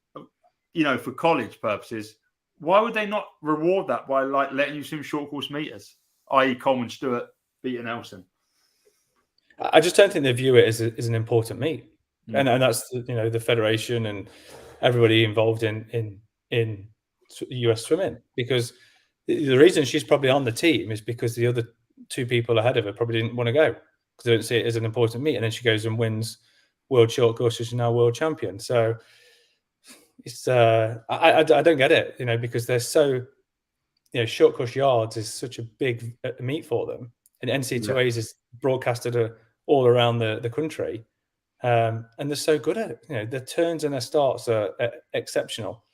for college purposes, why would they not reward that by letting you swim short course meters, i.e. Coleman Stewart beating Nelson? I just don't think they view it as an important meet. And that's the federation and everybody involved in US swimming, because the reason she's probably on the team is because the other two people ahead of her probably didn't want to go because they don't see it as an important meet, and then she goes and wins world short course. She's now world champion. So it's I don't get it, because they're so short course yards is such a big meet for them, and NC2As is broadcasted all around the country. And they're so good at it. Their turns and their starts are exceptional.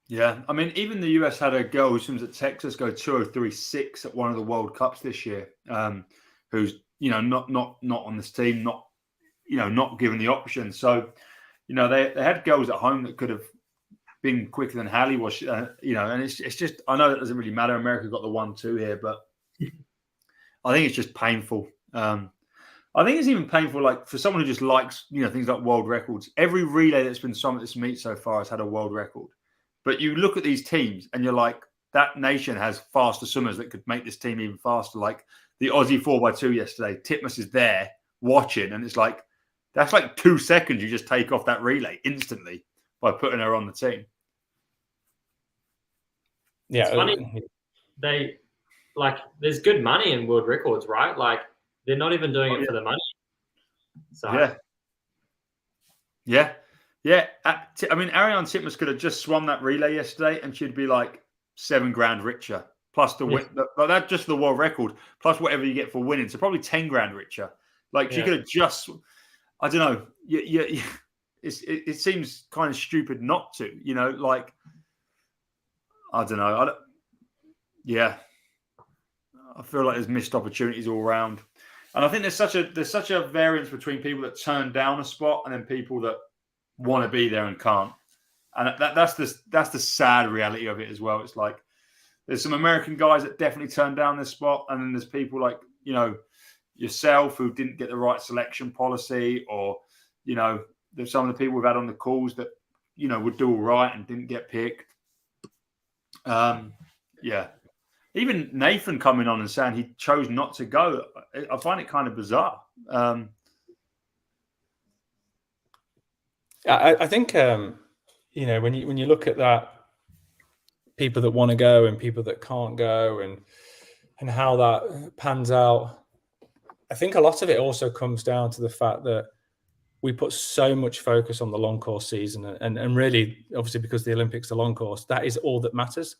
Yeah, I mean, even the US had a girl who swims at Texas go 2:03.6 at one of the World Cups this year, who's not on this team, not given the option. So, they had girls at home that could have been quicker than Hallie was, and it's just, I know that doesn't really matter. America got the 1-2 here, but I think it's just painful. I think it's even painful, for someone who just likes, things like world records. Every relay that's been swum at this meet so far has had a world record. But you look at these teams and you're like, that nation has faster swimmers that could make this team even faster. Like the Aussie 4x2 yesterday, Titmus is there watching, and it's like, That's like 2 seconds you just take off that relay instantly by putting her on the team. Yeah, It's funny. There's good money in world records, right? Like, they're not even doing it for the money. So yeah. I mean, Ariane Titmus could have just swum that relay yesterday, and she'd be like $7,000 richer. Plus the win, that just the world record, plus whatever you get for winning. So probably $10,000 richer. Like she could have just, I don't know. It seems kind of stupid not to, like, I don't know. I feel like there's missed opportunities all around. And I think there's such a variance between people that turn down a spot and then people that want to be there and can't. And that's the sad reality of it as well. It's like there's some American guys that definitely turned down this spot, and then there's people like yourself who didn't get the right selection policy, or there's some of the people we've had on the calls that would do all right and didn't get picked. Even Nathan coming on and saying he chose not to go, I find it kind of bizarre. I think when you look at that, people that want to go and people that can't go, and how that pans out, I think a lot of it also comes down to the fact that we put so much focus on the long course season, and really, obviously, because the Olympics are long course, that is all that matters.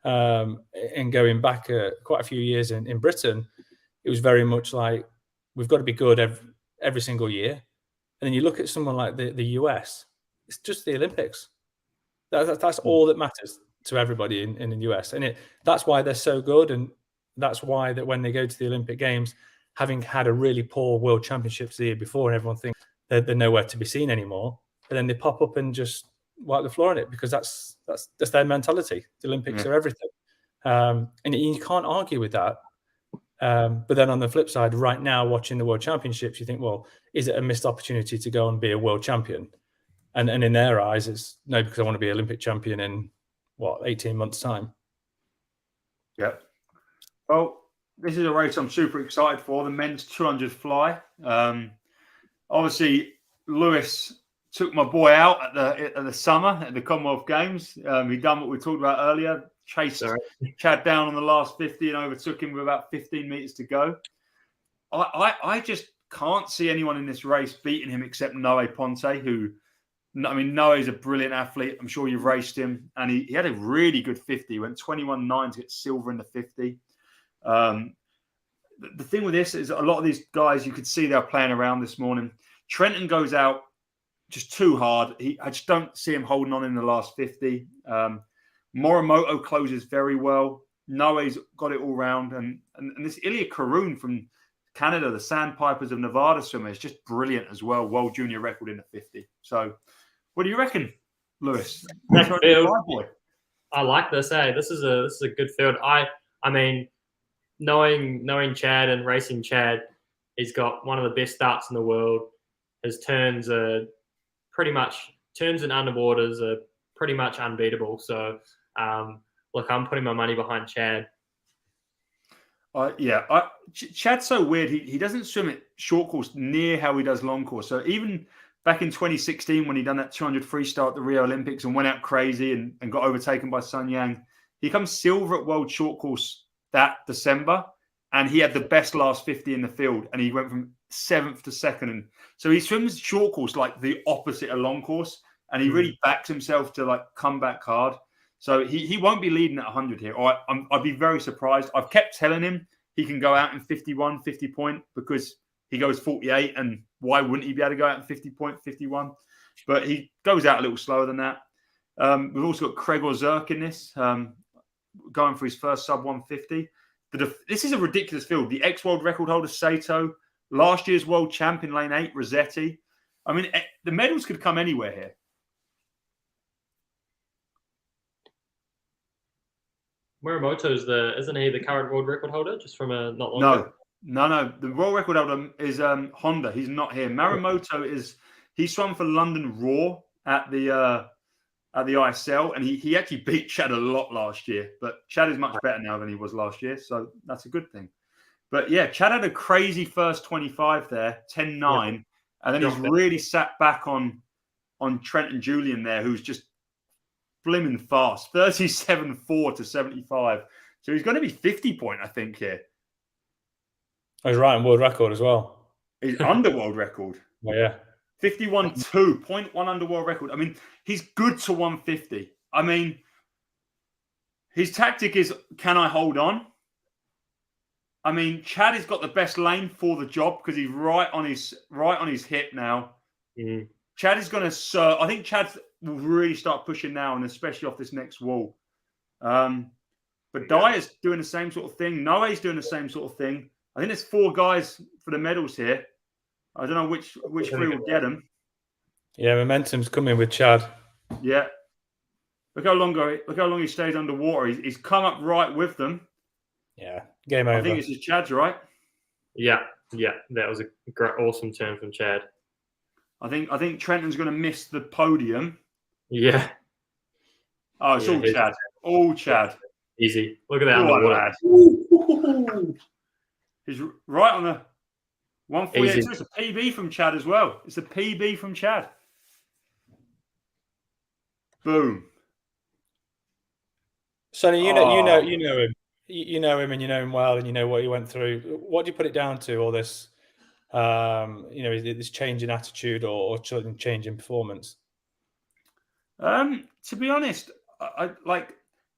And going back quite a few years in Britain, it was very much like we've got to be good every single year. And then you look at someone like the US, it's just the Olympics. That's all that matters to everybody in the US. And that's why they're so good. And that's why that when they go to the Olympic Games, having had a really poor World Championships the year before, and everyone thinks they're nowhere to be seen anymore, and then they pop up and just wipe the floor on it, because that's their mentality. The Olympics are everything. And you can't argue with that. But then on the flip side, right now, watching the World Championships, you think, well, is it a missed opportunity to go and be a world champion? And in their eyes, it's no, because I want to be Olympic champion in 18 months' time. Yeah. Well, this is a race I'm super excited for, the men's 200 fly. Obviously, Lewis took my boy out at the summer at the Commonwealth Games. He done what we talked about earlier. Chased Chad down on the last 50 and overtook him with about 15 meters to go. I just can't see anyone in this race beating him except Noe Ponte, who, I mean, Noe's a brilliant athlete. I'm sure you've raced him, and he had a really good 50. He went 21.9 to get silver in the 50. The thing with this is a lot of these guys, you could see they're playing around this morning. Trenton goes out just too hard. I just don't see him holding on in the last 50. Morimoto closes very well. Noe's got it all round. And this Ilya Karoun from Canada, the Sandpipers of Nevada swimmer, is just brilliant as well. World junior record in the 50. So what do you reckon, Lewis? I like this. This is a good field. I mean, knowing Chad and racing Chad, he's got one of the best starts in the world. His turns and underwaters are pretty much unbeatable. So, look, I'm putting my money behind Chad. Chad's so weird. He doesn't swim at short course near how he does long course. So even back in 2016, when he done that 200 freestyle at the Rio Olympics and went out crazy and got overtaken by Sun Yang, he comes silver at World Short Course that December, and he had the best last 50 in the field, and he went from 7th to 2nd. And so he swims short course like the opposite of long course, and he really backs himself to like come back hard. So he won't be leading at 100 here. I'd be very surprised. I've kept telling him he can go out in 51, 50 point, because he goes 48, and why wouldn't he be able to go out in 50 point, 51? But he goes out a little slower than that. We've also got Craig Ozerk in this, going for his first sub 150. This is a ridiculous field. The ex-world record holder, Sato, last year's world champion, lane 8, Rossetti. I mean, the medals could come anywhere here. Morimoto's isn't he the current world record holder, just from a not long ago? No. The world record holder is Honda. He's not here. Morimoto he swam for London Raw at the ISL, and he actually beat Chad a lot last year. But Chad is much better now than he was last year, so that's a good thing. But yeah, Chad had a crazy first 25 there, 10.9, And then he's really sat back on Trent and Julian there, who's just blimmin' fast. 37.4 to 75. So he's going to be 50 point, I think, here. Oh, he's right on world record as well. He's under world record. Oh, yeah. 51.2, 0.1 under world record. I mean, he's good to 150. I mean, his tactic is, can I hold on? I mean, Chad has got the best lane for the job because he's right on his hip now. Mm. Chad is going to I think Chad will really start pushing now, and especially off this next wall. But Dyer's doing the same sort of thing. Noe's doing the same sort of thing. I think there's 4 guys for the medals here. I don't know which 3 will get them. Yeah, momentum's coming with Chad. Yeah. Look how long he stays underwater. He's come up right with them. Yeah, game over. I think it's Chad's, right? Yeah. That was a great, awesome turn from Chad. I think Trenton's going to miss the podium. Yeah. Oh, it's all Chad. All Chad. Easy. Look at that underwater. He's right on the 148. It's a PB from Chad as well. It's a PB from Chad. Boom. Sonny, you know him. You know him, and you know him well, and you know what he went through. What do you put it down to? All this, this change in attitude or change in performance? To be honest, I like,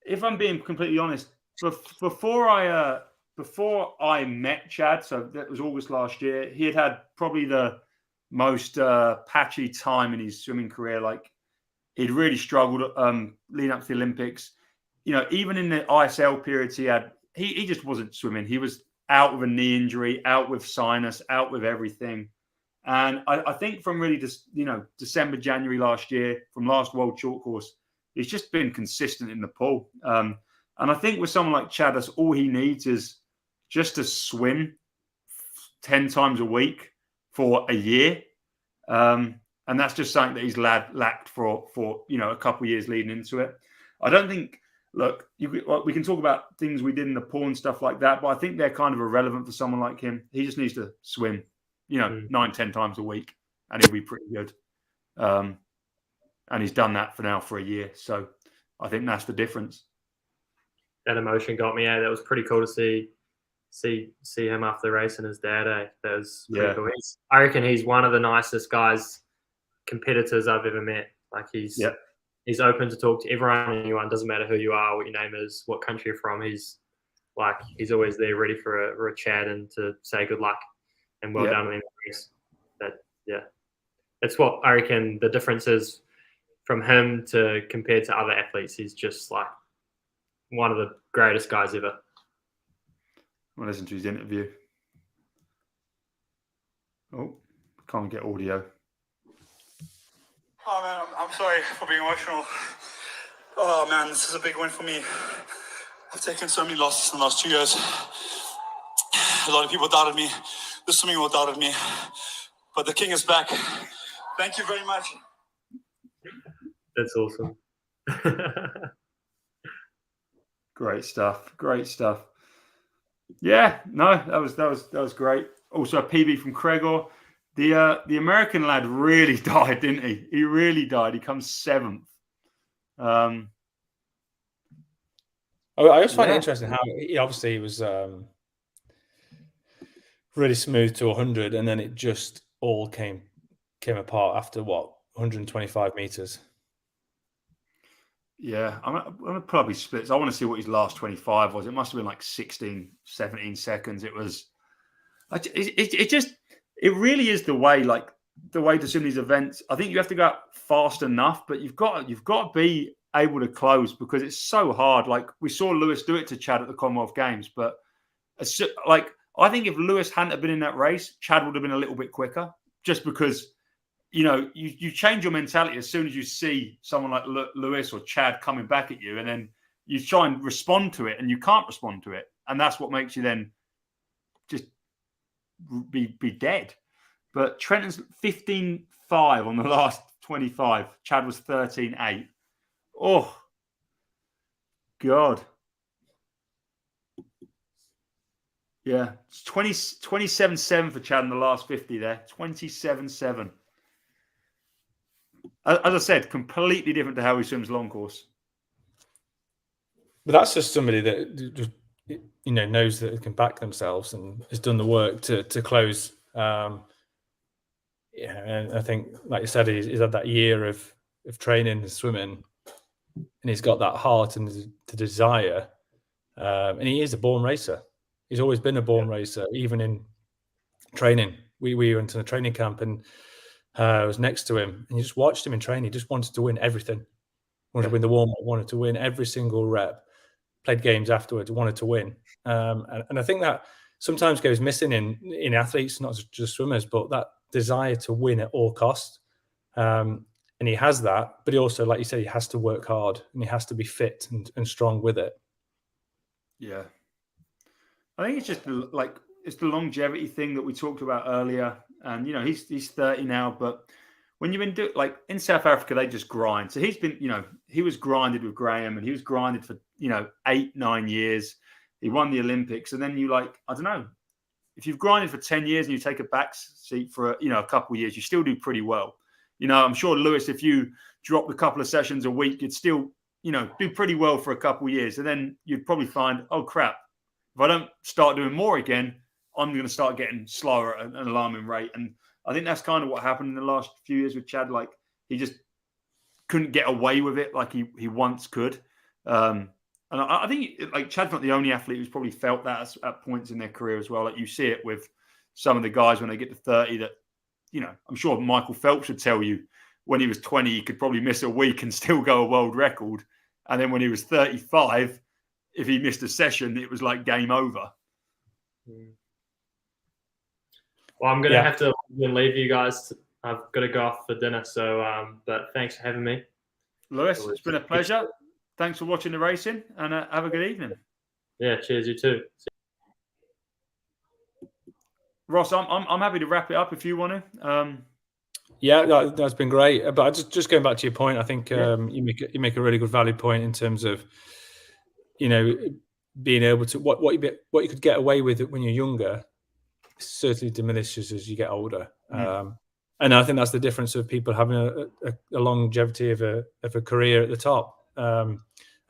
if I'm being completely honest, before I met Chad, so that was August last year, he had probably the most patchy time in his swimming career. Like, he'd really struggled leading up to the Olympics. You know, even in the ISL periods he just wasn't swimming. He was out with a knee injury, out with sinus, out with everything. And I think from really just, December, January last year, from last World Short Course, he's just been consistent in the pool. And I think with someone like Chad, that's all he needs is just to swim 10 times a week for a year. And that's just something that he's lacked for a couple of years leading into it. I don't think, look, we can talk about things we did in the pool and stuff like that, but I think they're kind of irrelevant for someone like him. He just needs to swim, 9-10 times a week, and he'll be pretty good. And he's done that for a year. So I think that's the difference. That emotion got me. That was pretty cool to see him after the race and his dad. That was pretty cool. I reckon he's one of the nicest competitors I've ever met. Like, he's open to talk to everyone, anyone. Doesn't matter who you are, what your name is, what country you're from. He's always there, ready for a chat and to say good luck and well done in the race. That's what I reckon the difference is from him to compared to other athletes. He's just like one of the greatest guys ever. I'll listen to his interview. Oh, can't get audio. Oh man, I'm sorry for being emotional. Oh man, this is a big win for me. I've taken so many losses in the last 2 years. A lot of people doubted me. The swimming world doubted me. But the king is back. Thank you very much. That's awesome. Great stuff. Yeah, no, that was great. Also a PB from Gregor. The American lad really died, didn't he? He really died. He comes 7th. I just find it interesting how he was really smooth to 100, and then it just all came apart after 125 meters. Yeah, I'm gonna probably split. I want to see what his last 25 was. It must have been like 16, 17 seconds. It was. It really is the way to swim these events. I think you have to go out fast enough, but you've got to be able to close because it's so hard. Like, we saw Lewis do it to Chad at the Commonwealth Games, but I think if Lewis hadn't have been in that race, Chad would have been a little bit quicker, just because you change your mentality as soon as you see someone like Lewis or Chad coming back at you, and then you try and respond to it, and you can't respond to it, and that's what makes you then just be dead. But Trenton's 15.5 on the last 25. Chad was 13.8. Oh, God. Yeah, it's 27-7 for Chad in the last 50 there. 27-7. As I said, completely different to how he swims long course. But that's just somebody that just, knows that they can back themselves and has done the work to close. And I think, like you said, he's had that year of training and swimming, and he's got that heart and the desire. And he is a born racer. He's always been a born racer, even in training. We went to the training camp, and I was next to him, and you just watched him in training. He just wanted to win everything. Wanted to win the warm-up, wanted to win every single rep. Played games afterwards, wanted to win. And I think that sometimes goes missing in athletes, not just swimmers, but that desire to win at all costs. And he has that, but he also, like you said, he has to work hard and he has to be fit and strong with it. Yeah. I think it's just like, it's the longevity thing that we talked about earlier. And, he's 30 now, but when you've been like in South Africa, they just grind. So he's been, he was grinded with Graham, and he was grinded for, 8-9 years. He won the Olympics. And then I don't know, if you've grinded for 10 years and you take a back seat for, a couple of years, you still do pretty well. I'm sure, Lewis, if you dropped a couple of sessions a week, you'd still, do pretty well for a couple of years. And then you'd probably find, oh, crap, if I don't start doing more again, I'm going to start getting slower at an alarming rate. And I think that's kind of what happened in the last few years with Chad. Like, he just couldn't get away with it like he once could. And I think, like, Chad's not the only athlete who's probably felt that at points in their career as well. Like, you see it with some of the guys when they get to 30 that, I'm sure Michael Phelps would tell you when he was 20, he could probably miss a week and still go a world record. And then when he was 35, if he missed a session, it was like game over. Well, I'm going to have to leave you guys. I've got to go off for dinner. So, but thanks for having me. Lewis, it's been a pleasure. Thanks for watching the racing, and have a good evening. Yeah, cheers, you too. Ross, I'm happy to wrap it up if you want to. Yeah, that's been great. But just going back to your point, I think you make a really good valid point in terms of, being able to what you could get away with when you're younger certainly diminishes as you get older. And I think that's the difference of people having a longevity of a career at the top.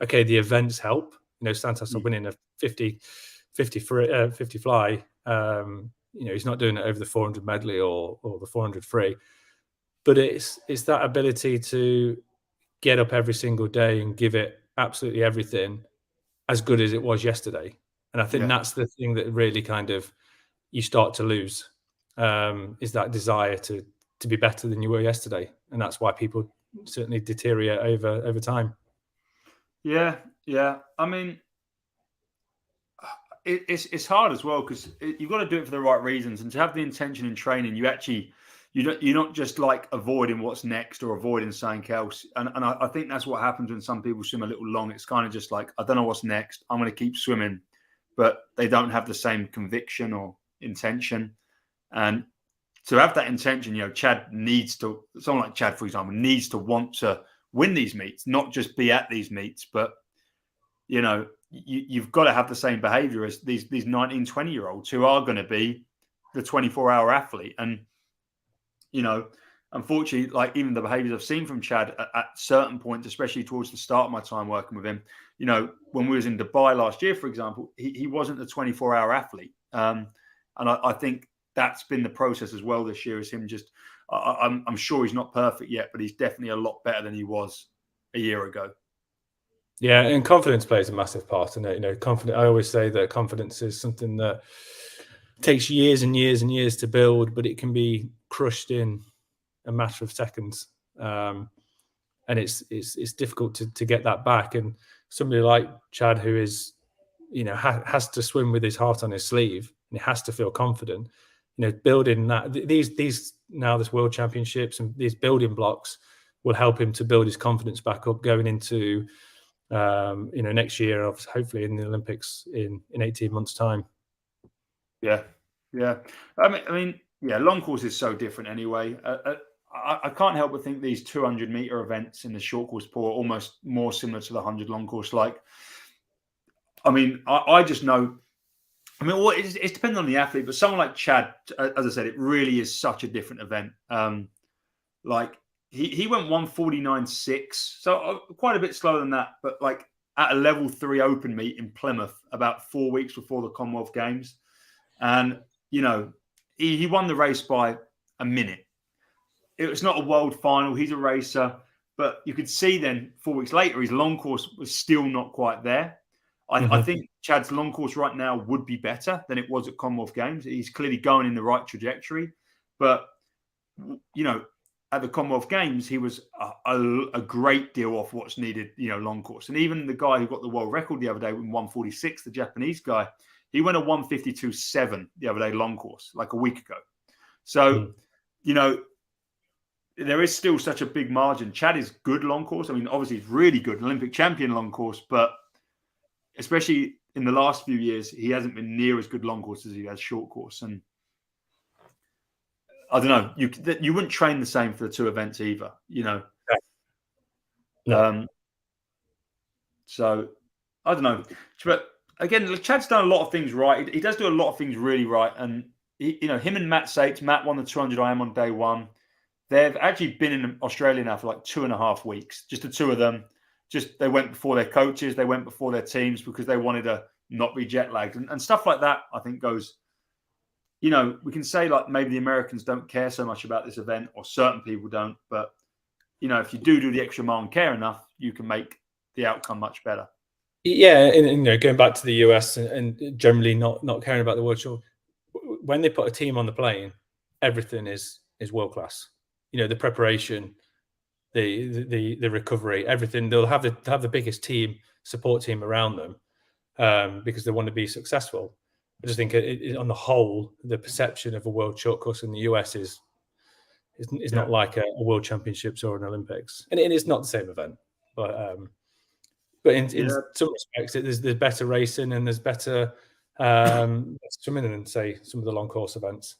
Okay, the events help. Santos winning a 50 fly. He's not doing it over the 400 medley or the 400 free, but it's that ability to get up every single day and give it absolutely everything, as good as it was yesterday. And I think that's the thing that really kind of you start to lose, is that desire to be better than you were yesterday. And that's why people certainly deteriorate over time. Yeah. I mean, it's hard as well because you've got to do it for the right reasons, and to have the intention in training, you're not just like avoiding what's next or avoiding something else. And I think that's what happens when some people swim a little long. It's kind of just like, I don't know what's next. I'm going to keep swimming, but they don't have the same conviction or intention. And to have that intention, Chad needs to, someone like Chad, for example, needs to want to win these meets, not just be at these meets, but, you've got to have the same behavior as these 19, 20-year-olds who are going to be the 24-hour athlete. And, unfortunately, like even the behaviors I've seen from Chad at certain points, especially towards the start of my time working with him, when we was in Dubai last year, for example, he wasn't the 24-hour athlete. And I think that's been the process as well this year, is him just, I'm sure he's not perfect yet, but he's definitely a lot better than he was a year ago. Yeah, and confidence plays a massive part in it. I always say that confidence is something that takes years and years and years to build, but it can be crushed in a matter of seconds. And it's difficult to get that back. And somebody like Chad, who is, has to swim with his heart on his sleeve, and he has to feel confident. Building that, this World Championships and these building blocks will help him to build his confidence back up going into next year, hopefully in the Olympics in 18 months' time. Yeah. I mean, long course is so different anyway. I can't help but think these 200-meter events in the short course pool are almost more similar to the 100 long course. Like, I mean, I just know I mean, well, it's depending on the athlete, but someone like Chad, as I said, it really is such a different event. Like he went 149.6, so quite a bit slower than that, but like at a level 3 open meet in Plymouth about 4 weeks before the Commonwealth Games. And, you know, he won the race by a minute. It was not a world final. He's a racer. But you could see then 4 weeks later, his long course was still not quite there. I think Chad's long course right now would be better than it was at Commonwealth Games. He's clearly going in the right trajectory. But, you know, at the Commonwealth Games, he was a great deal off what's needed, you know, long course. And even the guy who got the world record the other day in 146, the Japanese guy, he went a 152.7 the other day long course, like a week ago. So, you know, there is still such a big margin. Chad is good long course. I mean, obviously he's really good, Olympic champion long course, but especially in the last few years, he hasn't been near as good long course as he has short course. And I don't know, you wouldn't train the same for the two events either, you know. No. So I don't know, but again, Chad's done a lot of things right. He does do a lot of things really right, and he, you know, him and Matt Sates. Matt won the 200 IM on day one. They've actually been in Australia now for like 2.5 weeks, just the two of them. Just they went before their coaches, they went before their teams because they wanted to not be jet lagged and stuff like that. I think goes. You know, we can say like maybe the Americans don't care so much about this event, or certain people don't. But you know, if you do the extra mile and care enough, you can make the outcome much better. Yeah, and you know, going back to the US and generally not caring about the World Tour, when they put a team on the plane, everything is world class. You know, the preparation, the recovery, everything. They'll have the biggest support team around them because they want to be successful. I just think on the whole, the perception of a world short course in the US is not like a world championships or an Olympics, and it is not the same event. But in some respects, there's better racing and there's better swimming than say some of the long course events.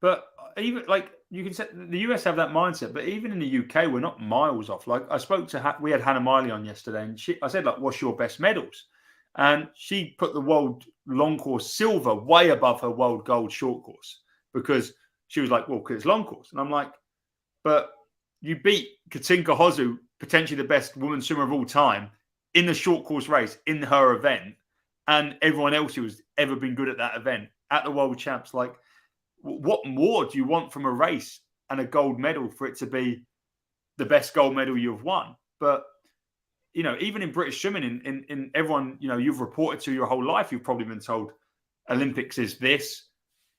But even like you can say the US have that mindset, but even in the UK, we're not miles off. Like I spoke to we had Hannah Miley on yesterday, and I said like, "What's your best medals?" And she put the world long course silver way above her world gold short course because she was like, "Well, because it's long course," and I'm like, "But you beat Katinka Hozu, potentially the best woman swimmer of all time, in the short course race in her event, and everyone else who has ever been good at that event at the World Champs. Like, what more do you want from a race and a gold medal for it to be the best gold medal you've won?" But you know, even in British swimming, in everyone, you know, you've reported to your whole life, you've probably been told Olympics is this,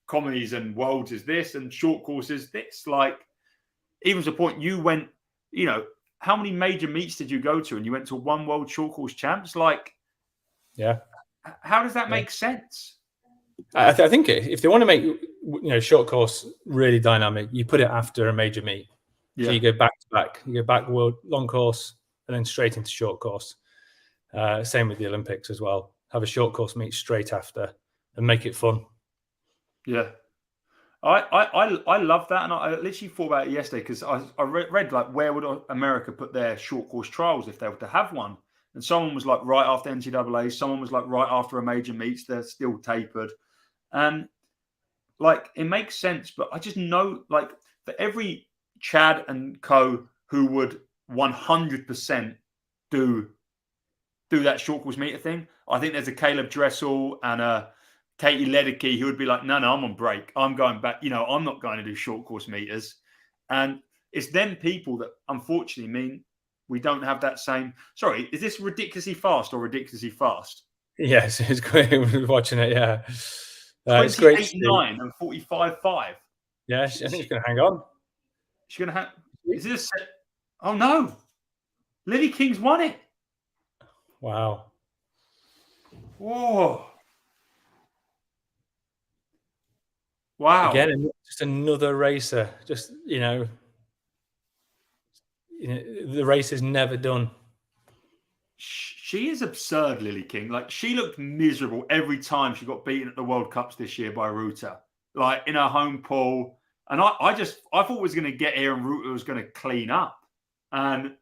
comedies and worlds is this, and short course is this. Like, even to the point you went, you know, how many major meets did you go to? And you went to one world short course champs? Like, yeah. How does that make sense? I think if they want to make, you know, short course really dynamic, you put it after a major meet. Yeah. So you go back to back. You go back world long course and then straight into short course. Same with the Olympics as well. Have a short course meet straight after and make it fun. Yeah. I love that, and I literally thought about it yesterday because I read like where would America put their short course trials if they were to have one, and someone was like right after NCAA, someone was like right after a major meets, they're still tapered, and like it makes sense. But I just know like for every Chad and co who would 100% do that short course meter thing, I think there's a Caleb Dressel and a Katie Ledecky, who would be like, no, I'm on break. I'm going back. You know, I'm not going to do short course meters. And it's them people that unfortunately mean we don't have that same. Sorry, is this ridiculously fast or ridiculously fast? Yes, it's great watching it. Yeah. It's great. 28.9 and 45.5. Yeah, I think she's going to hang on. She's going to have. Is this? Oh, no. Lily King's won it. Wow. Whoa. Wow. Again, just another racer. Just, you know, the race is never done. She is absurd, Lily King. Like, she looked miserable every time she got beaten at the World Cups this year by Ruta. Like, in her home pool. And I thought it was going to get here and Ruta was going to clean up. And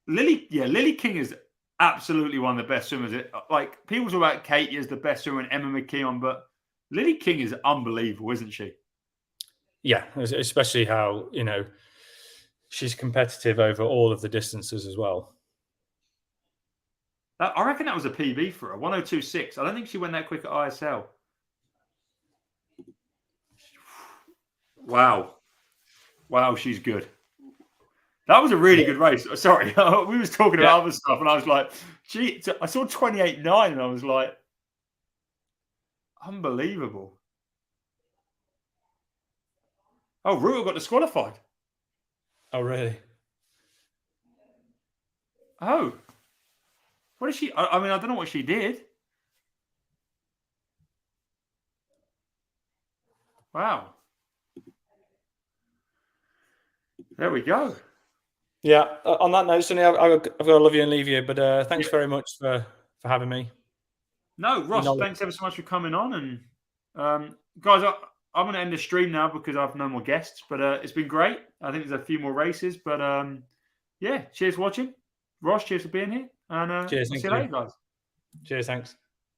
Lily King is absolutely one of the best swimmers. Like people talk about Katie as the best swimmer and Emma McKeon, but Lily King is unbelievable, isn't she? Yeah, especially how, you know, she's competitive over all of the distances as well. I reckon that was a PB for her, 102.6. I don't think she went that quick at ISL. Wow. Wow, she's good. That was a really good race. Sorry, we was talking about other stuff, and I was like, gee, I saw 28.9, and I was like, unbelievable. Oh, Ruta got disqualified. Oh, really? Oh. What did she... I mean, I don't know what she did. Wow. There we go. Yeah. On that note, Sonny, I've got to love you and leave you, but thanks very much for having me. No, Ross, thanks ever so much for coming on. And guys, I'm going to end the stream now because I have no more guests, but it's been great. I think there's a few more races, but yeah, cheers for watching. Ross, cheers for being here. And cheers, see you later, guys. Cheers, thanks.